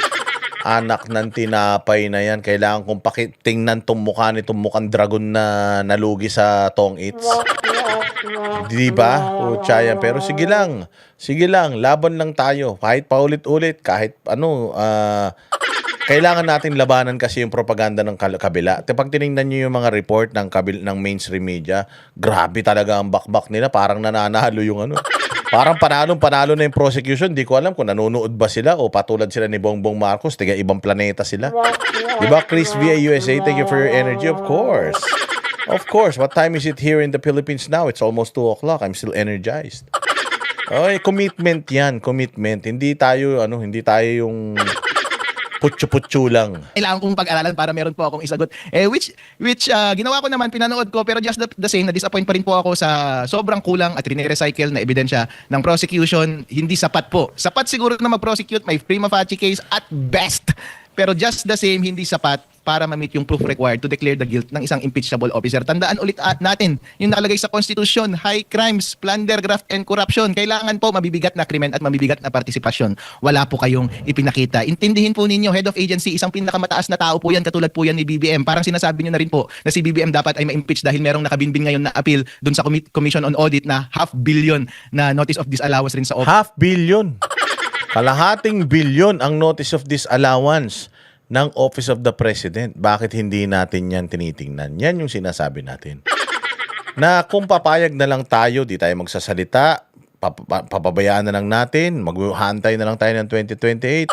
Anak ng tinapay na yan. Kailangan kong tingnan tong mukha nitong mukhang dragon na nalugi sa Tong Eats. Di ba? Pucha yan. Pero sige lang. Sige lang. Laban lang tayo. Kahit paulit-ulit. Kahit ano, kailangan natin labanan kasi yung propaganda ng kabila. Pag tinignan nyo yung mga report ng mainstream media, grabe talaga ang bakbak nila. Parang nananalo yung ano. Parang panalo na yung prosecution. Di ko alam kung nanonood ba sila o patulad sila ni Bongbong Marcos. Tiga ibang planeta sila. Diba? Chris via USA, thank you for your energy. Of course. Of course. What time is it here in the Philippines now? It's almost 2 o'clock. I'm still energized. Okay, commitment yan. Commitment. Hindi tayo yung putyo-putyo lang. Kailangan kong pag-aralan para meron po akong isagot. Which ginawa ko naman, pinanood ko, pero just the same, na-disappoint pa rin po ako sa sobrang kulang at rini-recycle na ebidensya ng prosecution. Hindi sapat po. Sapat siguro na mag-prosecute, may prima facie case at best. Pero just the same, hindi sapat para ma-meet yung proof required to declare the guilt ng isang impeachable officer. Tandaan ulit natin, yung nakalagay sa Constitution, high crimes, plunder, graft, and corruption. Kailangan po mabibigat na krimen at mabibigat na partisipasyon. Wala po kayong ipinakita. Intindihin po ninyo, head of agency, isang pinakamataas na tao po yan, katulad po yan ni BBM. Parang sinasabi nyo na rin po na si BBM dapat ay ma-impeach dahil merong nakabinbin ngayon na appeal dun sa Commission on Audit na $500 million na notice of disallowance rin sa office. $500 million. Kalahating bilyon ang notice of disallowance ng Office of the President. Bakit hindi natin yan tinitingnan? Yan yung sinasabi natin. Na kung papayag na lang tayo, di tayo magsasalita, papabayaan na lang natin, maghahantay na lang tayo ng 2028.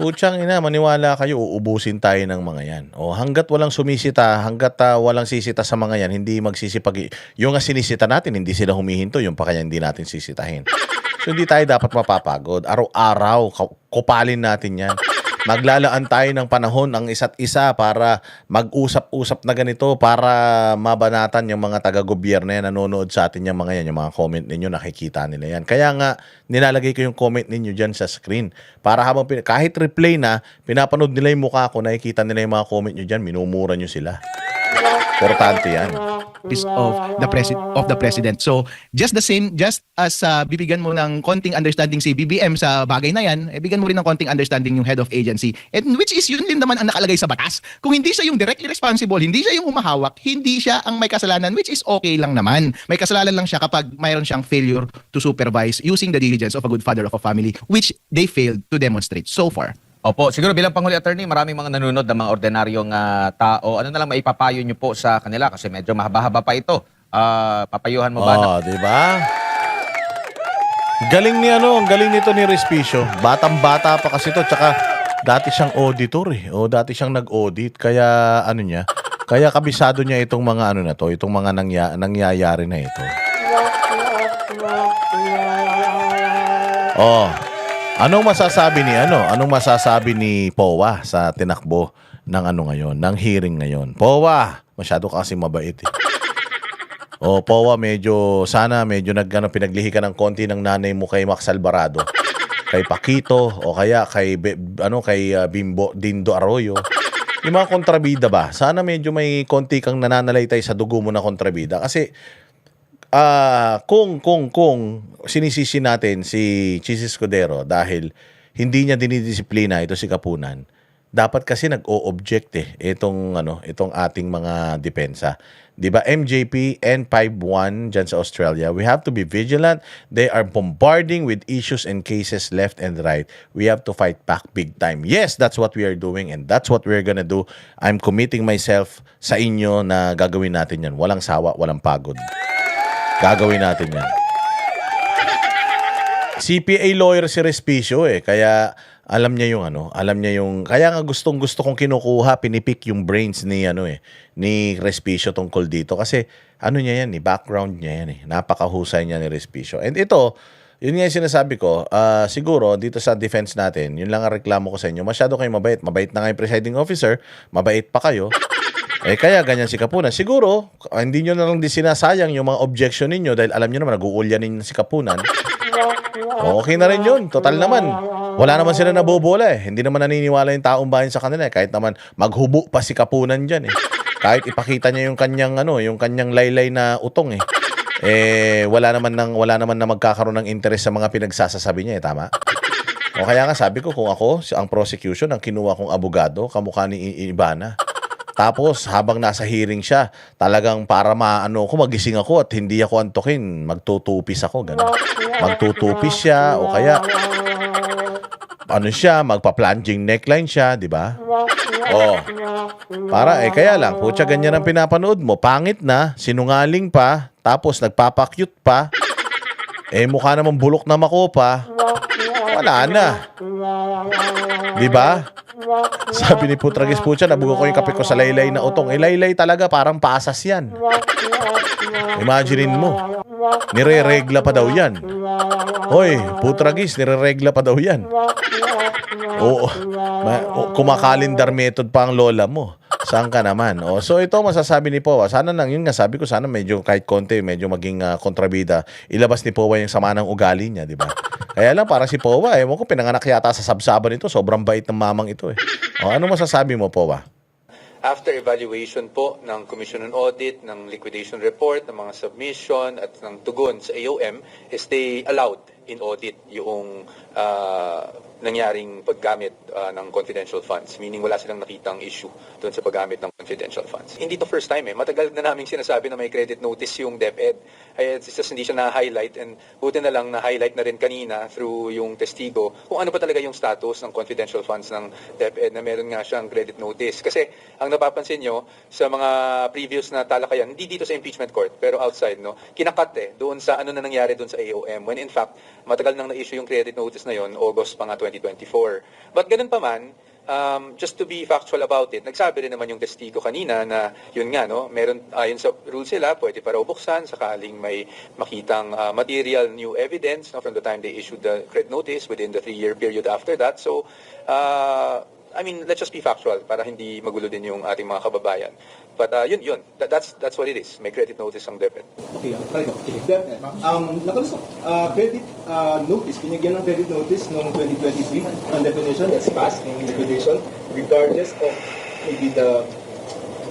Putsang ina, maniwala kayo, uubusin tayo ng mga yan. O hanggat walang sumisita, hanggat walang sisita sa mga yan, hindi magsisipag... Yung nga sinisita natin, hindi sila humihinto, yung pa kaya hindi natin sisitahin. So hindi tayo dapat mapapagod. Araw-araw, kupalin natin yan. Maglalaan tayo ng panahon ang isa't isa para mag-usap-usap na ganito para mabanatan yung mga taga-gobyerno yan, nanonood sa atin yung mga yan, yung mga comment ninyo, nakikita nila yan. Kaya nga, nilalagay ko yung comment ninyo dyan sa screen para habang kahit replay na, pinapanood nila yung mukha ko, nakikita nila yung mga comment nyo dyan, minumura nyo sila. Importante yan. Of the president. So, just the same, just as bibigyan mo ng konting understanding si BBM sa bagay na yan, bigyan mo rin ng konting understanding yung head of agency. And which is yun din naman ang nakalagay sa batas. Kung hindi siya yung directly responsible, hindi siya yung humahawak, hindi siya ang may kasalanan, which is okay lang naman. May kasalanan lang siya kapag mayroon siyang failure to supervise using the diligence of a good father of a family, which they failed to demonstrate so far. Opo, siguro bilang Panghuli Attorney, maraming mga nanonood ng mga ordinaryong tao. Ano na lang maipapayo nyo po sa kanila kasi medyo mahaba-haba pa ito. Papayuhan mo ba? Di ba? Galing ni ang galing nito ni Respicio. Batang-bata pa kasi to, tsaka dati siyang auditor eh. O dati siyang nag-audit kaya kaya kabisado niya itong mga itong mga nangyayari na ito. Oh. Anong masasabi ni POA sa tinakbo ng ngayon, ng hearing ngayon? POA, masyado ka kasi mabait eh. POA, sana medyo pinaglihi ka ng konti ng nanay mo kay Max Alvarado, kay Paquito, o kaya kay Bimbo Dindo Arroyo. Yung mga kontrabida ba? Sana medyo may konti kang nananalaytay sa dugo mo na kontrabida kasi kung sinisisi natin si Chis Escudero dahil hindi niya dinidisiplina ito si Kapunan, dapat kasi nag-o-object itong ating mga depensa. 'Di ba? MJP N51 diyan sa Australia. We have to be vigilant. They are bombarding with issues and cases left and right. We have to fight back big time. Yes, that's what we are doing and that's what we're gonna do. I'm committing myself sa inyo na gagawin natin 'yan. Walang sawa, walang pagod. Gagawin natin yan. CPA lawyer si Respicio kaya alam niya yung kaya nga gustong-gusto kong kinukuha, pinipik yung brains ni Respicio tungkol dito kasi niya yan background niya yan napakahusay niya ni Respicio. And ito, yun nga yung sinasabi ko, siguro dito sa defense natin, yun lang ang reklamo ko sa inyo, masyado kayong mabait na nga yung presiding officer, mabait pa kayo. Kaya ganyan si Kapunan. Siguro, hindi nyo na lang din sinasayang yung mga objection ninyo dahil alam nyo naman, nag-uulyanin si Kapunan. Okay na rin yun. Total naman. Wala naman sila nabobola eh. Hindi naman naniniwala yung taong bayan sa kanila eh. Kahit naman maghubo pa si Kapunan dyan eh. Kahit ipakita niya yung kanyang yung kanyang laylay na utong eh. Wala naman na magkakaroon ng interest sa mga pinagsasasabi niya eh, tama? O kaya nga sabi ko, kung ako, ang prosecution, ang kinuha kong abogado, kamukha ni Ibana. Tapos habang nasa hearing siya, talagang para magising ako at hindi ako antukin, magtutupis ako, ganun. Magtutupis siya o kaya magpa-plunging neckline siya, di ba? Oh. Para kaya lang, putya ganyan ang pinapanood mo, pangit na, sinungaling pa, tapos nagpapakyut pa. Mukha namang bulok na makopa. Wala na. Di ba? Sabi ni Putragis Pucha, nabugo ko yung kape ko sa laylay na utong. Laylay talaga, parang pasas yan. Imaginein mo. Nire-regla pa daw yan. Hoy, Putragis, nire-regla pa daw yan. Oo. Kumakalendar method pa ang lola mo. Saan ka naman? So ito masasabi ni Powa. Sana lang, yun nga sabi ko, sana medyo kahit konti, medyo maging kontrabida. Ilabas ni Powa yung sama ng ugali niya, di ba? Kaya lang parang si Powa, ewan ko, pinanganak yata sa sabsaban ito. Sobrang bait ng mamang ito eh. Ano masasabi mo, Powa? After evaluation po ng Commission on Audit, ng liquidation report, ng mga submission at ng tugon sa AOM, is they allowed in audit yung nangyaring paggamit ng confidential funds. Meaning wala silang nakitang issue doon sa paggamit ng confidential funds. Hindi to first time eh. Matagal na namin sinasabi na may credit notice yung DepEd. It's just hindi siya na-highlight, and buti na lang na-highlight na rin kanina through yung testigo kung ano pa talaga yung status ng confidential funds ng DepEd na meron nga siyang credit notice. Kasi ang napapansin nyo sa mga previous na talakayan, hindi dito sa impeachment court pero outside, no, kinakat doon sa ano na nangyari doon sa AOM when in fact matagal nang na-issue yung credit notice na yon, August pa nga 2024. But ganun pa man, just to be factual about it, nagsabi rin naman yung testigo kanina na yun nga, no, meron ayon sa rules sila, pwede pa raw buksan sakaling may makitang material new evidence, no, from the time they issued the credit notice within the 3-year period after that. So, I mean, let's just be factual para hindi magulo din yung ating mga kababayan. But yun. That's what it is. May credit notice ang DepEd. Okay, DepEd. Nakalusok, credit notice, binigyan ng credit notice noong 2023 on definition that's passed in liquidation regardless of maybe the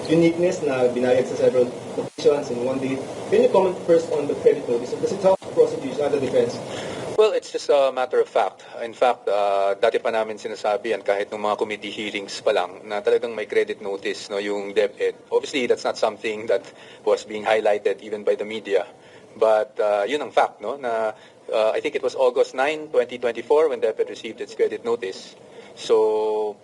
uniqueness na binayad sa several occasions in one day. Can you comment first on the credit notice? Does it help the prosecution and the defense? Well, it's just a matter of fact. In fact, dati pa namin sinasabi yan kahit ng mga committee hearings pa lang na talagang may credit notice, no, yung DepEd. Obviously, that's not something that was being highlighted even by the media. But yun ang fact, no, na I think it was August 9, 2024 when DepEd received its credit notice. So,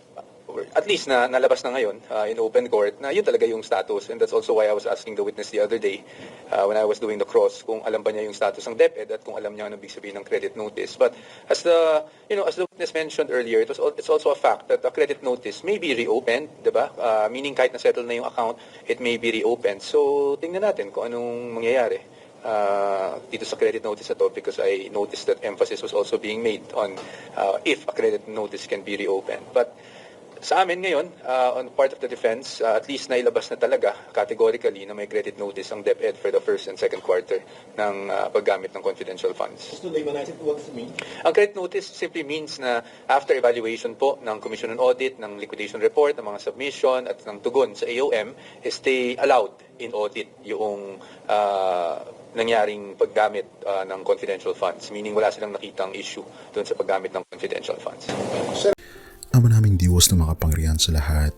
at least na nalabas na ngayon in open court na yun talaga yung status, and that's also why I was asking the witness the other day when I was doing the cross kung alam ba niya yung status ng DepEd at kung alam niya ano ibig sabihin ng credit notice. But as the witness mentioned earlier, it's also a fact that a credit notice may be reopened, diba? Meaning kahit na settle na yung account, it may be reopened. So tingnan natin kung anong mangyayari dito sa credit notice na to, because I noticed that emphasis was also being made on if a credit notice can be reopened. But sa amin ngayon, on part of the defense, at least nailabas na talaga categorically na may credit notice ang DepEd for the first and second quarter ng paggamit ng confidential funds. Just to laymanize it, what does it mean? Ang credit notice simply means na after evaluation po ng Commission on Audit, ng liquidation report, ng mga submission at ng tugon sa AOM, is they allowed in audit yung nangyaring paggamit ng confidential funds. Meaning wala silang nakitang issue doon sa paggamit ng confidential funds. Ama naming Diyos na makapangyarihan sa lahat,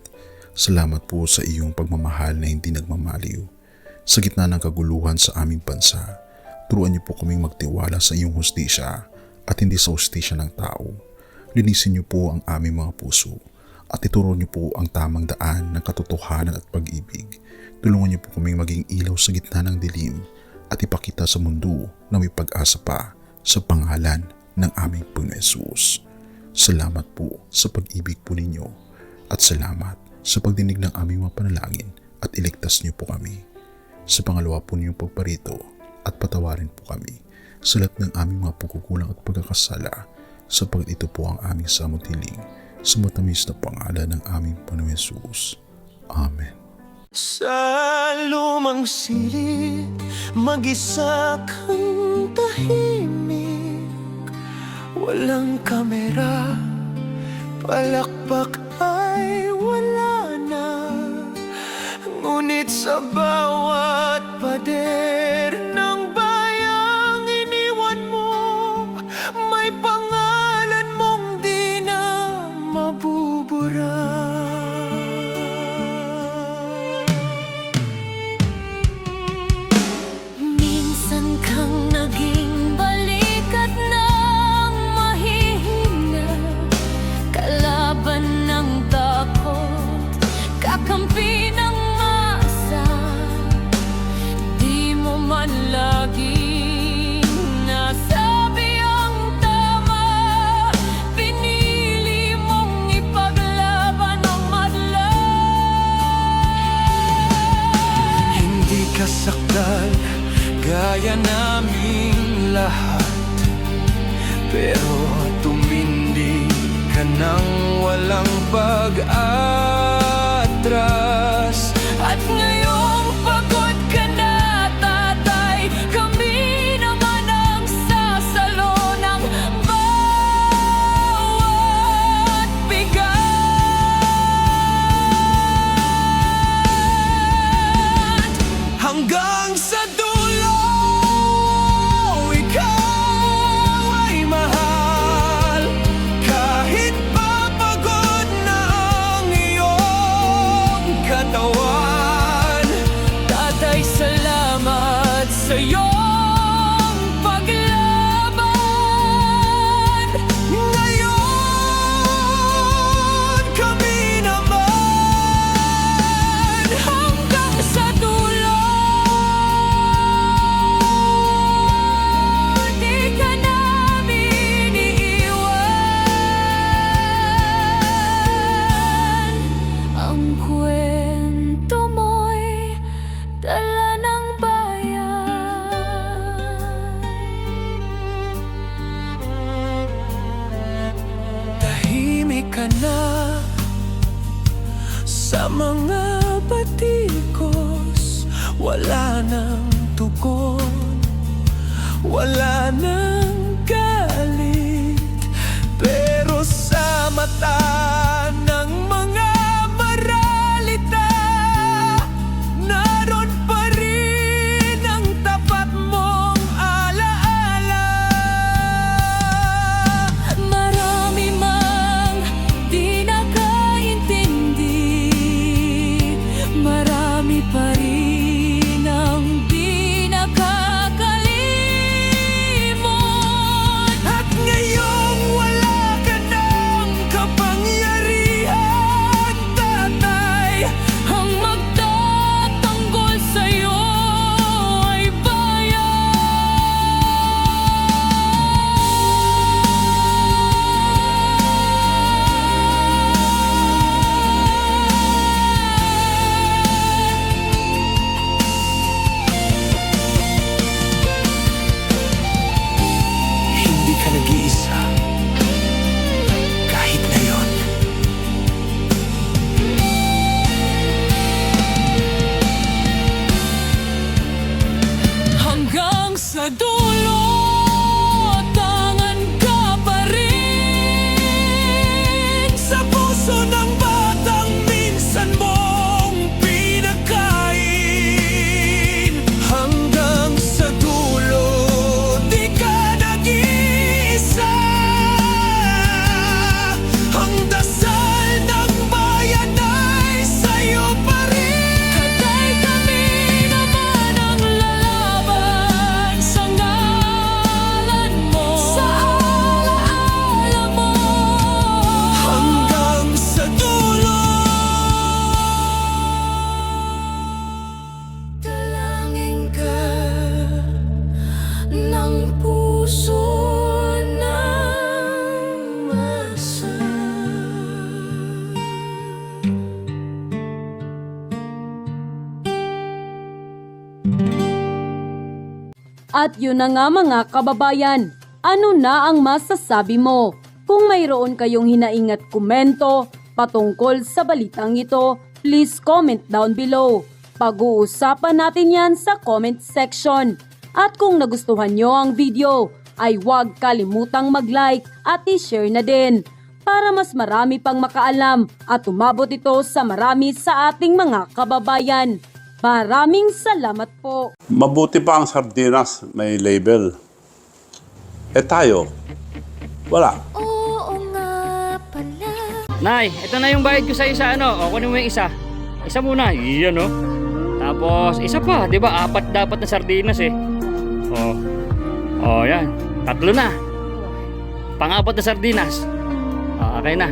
salamat po sa iyong pagmamahal na hindi nagmamaliw. Sa gitna ng kaguluhan sa aming bansa, turuan niyo po kaming magtiwala sa iyong hustisya at hindi sa hustisya ng tao. Linisin niyo po ang aming mga puso at ituro niyo po ang tamang daan ng katotohanan at pag-ibig. Tulungan niyo po kaming maging ilaw sa gitna ng dilim at ipakita sa mundo na may pag-asa pa sa pangalan ng aming Panginoon Hesus. Salamat po sa pag-ibig po ninyo at salamat sa pagdinig ng aming mga panalangin at iligtas niyo po kami. Sa pangalawa po ninyong pagparito at patawarin po kami sa lahat ng aming mga pagkukulang at pagkakasala, sapagkat ito po ang aming samutiling sa matamis na pangalan ng aming Panginoon Hesus. Amen. Sa lumang silid, mag-isa kang tahimik, walang kamera, palakpak ay wala na. Ngunit sa bawat pader ng bayang iniwan mo, may pangalan mong di na mabubura. Minsan kang naging balikat ng mahihina, kalaban ng takot, kakampi ng asa. Di mo man laging nasabi ang tama, pinili mong ipaglaban ang madla. Hindi ka saktan gaya naming lahat, pero tumindi ka nang walang pag-atras. At ngayong pagod ka na, tatay, kami naman ang sasalo ng bawat bigat. Hanggang sa dulo, ikaw ay mahal, kahit papagod na ang iyong katawan. Tatay, salamat sa iyong paglaban. Ngayon, kami naman hanggang sa dulo. Di ka namin iiwan. Ang kwento mo'y dala ng bayan. Tahimik ka na sa mga batikos, wala nang tugon, wala nang galit, pero sa mata ng mga maralita, naroon pa rin ang tapat mong alaala. Marami mang di nakaintindi, marami pa rin ang di nakakalimot. At ngayong wala ka ng kapangyarihan, tatay, Ang magtatanggol sa'yo ay hindi ka nag-iisa kahit ngayon. hanggang sa dulo, tangan ka pa rin Sa puso ng batang minsan mong pinagkain, hanggang sa dulo, di ka nag-iisa. Ang dasal ng bayan ay sa'yo pa rin. Tatay, kami naman ang lalaban sa ngalan mo, sa alaala mo. Hanggang sa dulo. Dalangin ka ng puso ng masa. At yun na nga mga kababayan, ano na ang masasabi mo? Kung mayroon kayong hinaing at komento patungkol sa balitang ito, please comment down below. Pag-uusapan natin yan sa comment section. At kung nagustuhan nyo ang video, ay huwag kalimutang mag-like at i-share na din para mas marami pang makaalam at umabot ito sa marami sa ating mga kababayan. Maraming salamat po. Mabuti pa ang sardinas, may label. Tayo, wala. Nay, ito na yung bayad ko sa isa, ano? O, kunin mo yung isa. Isa muna, yan o. Tapos, isa pa, di ba? 4 dapat na sardinas eh. Yan. 3 na. Pang-4 na sardinas. Okay na.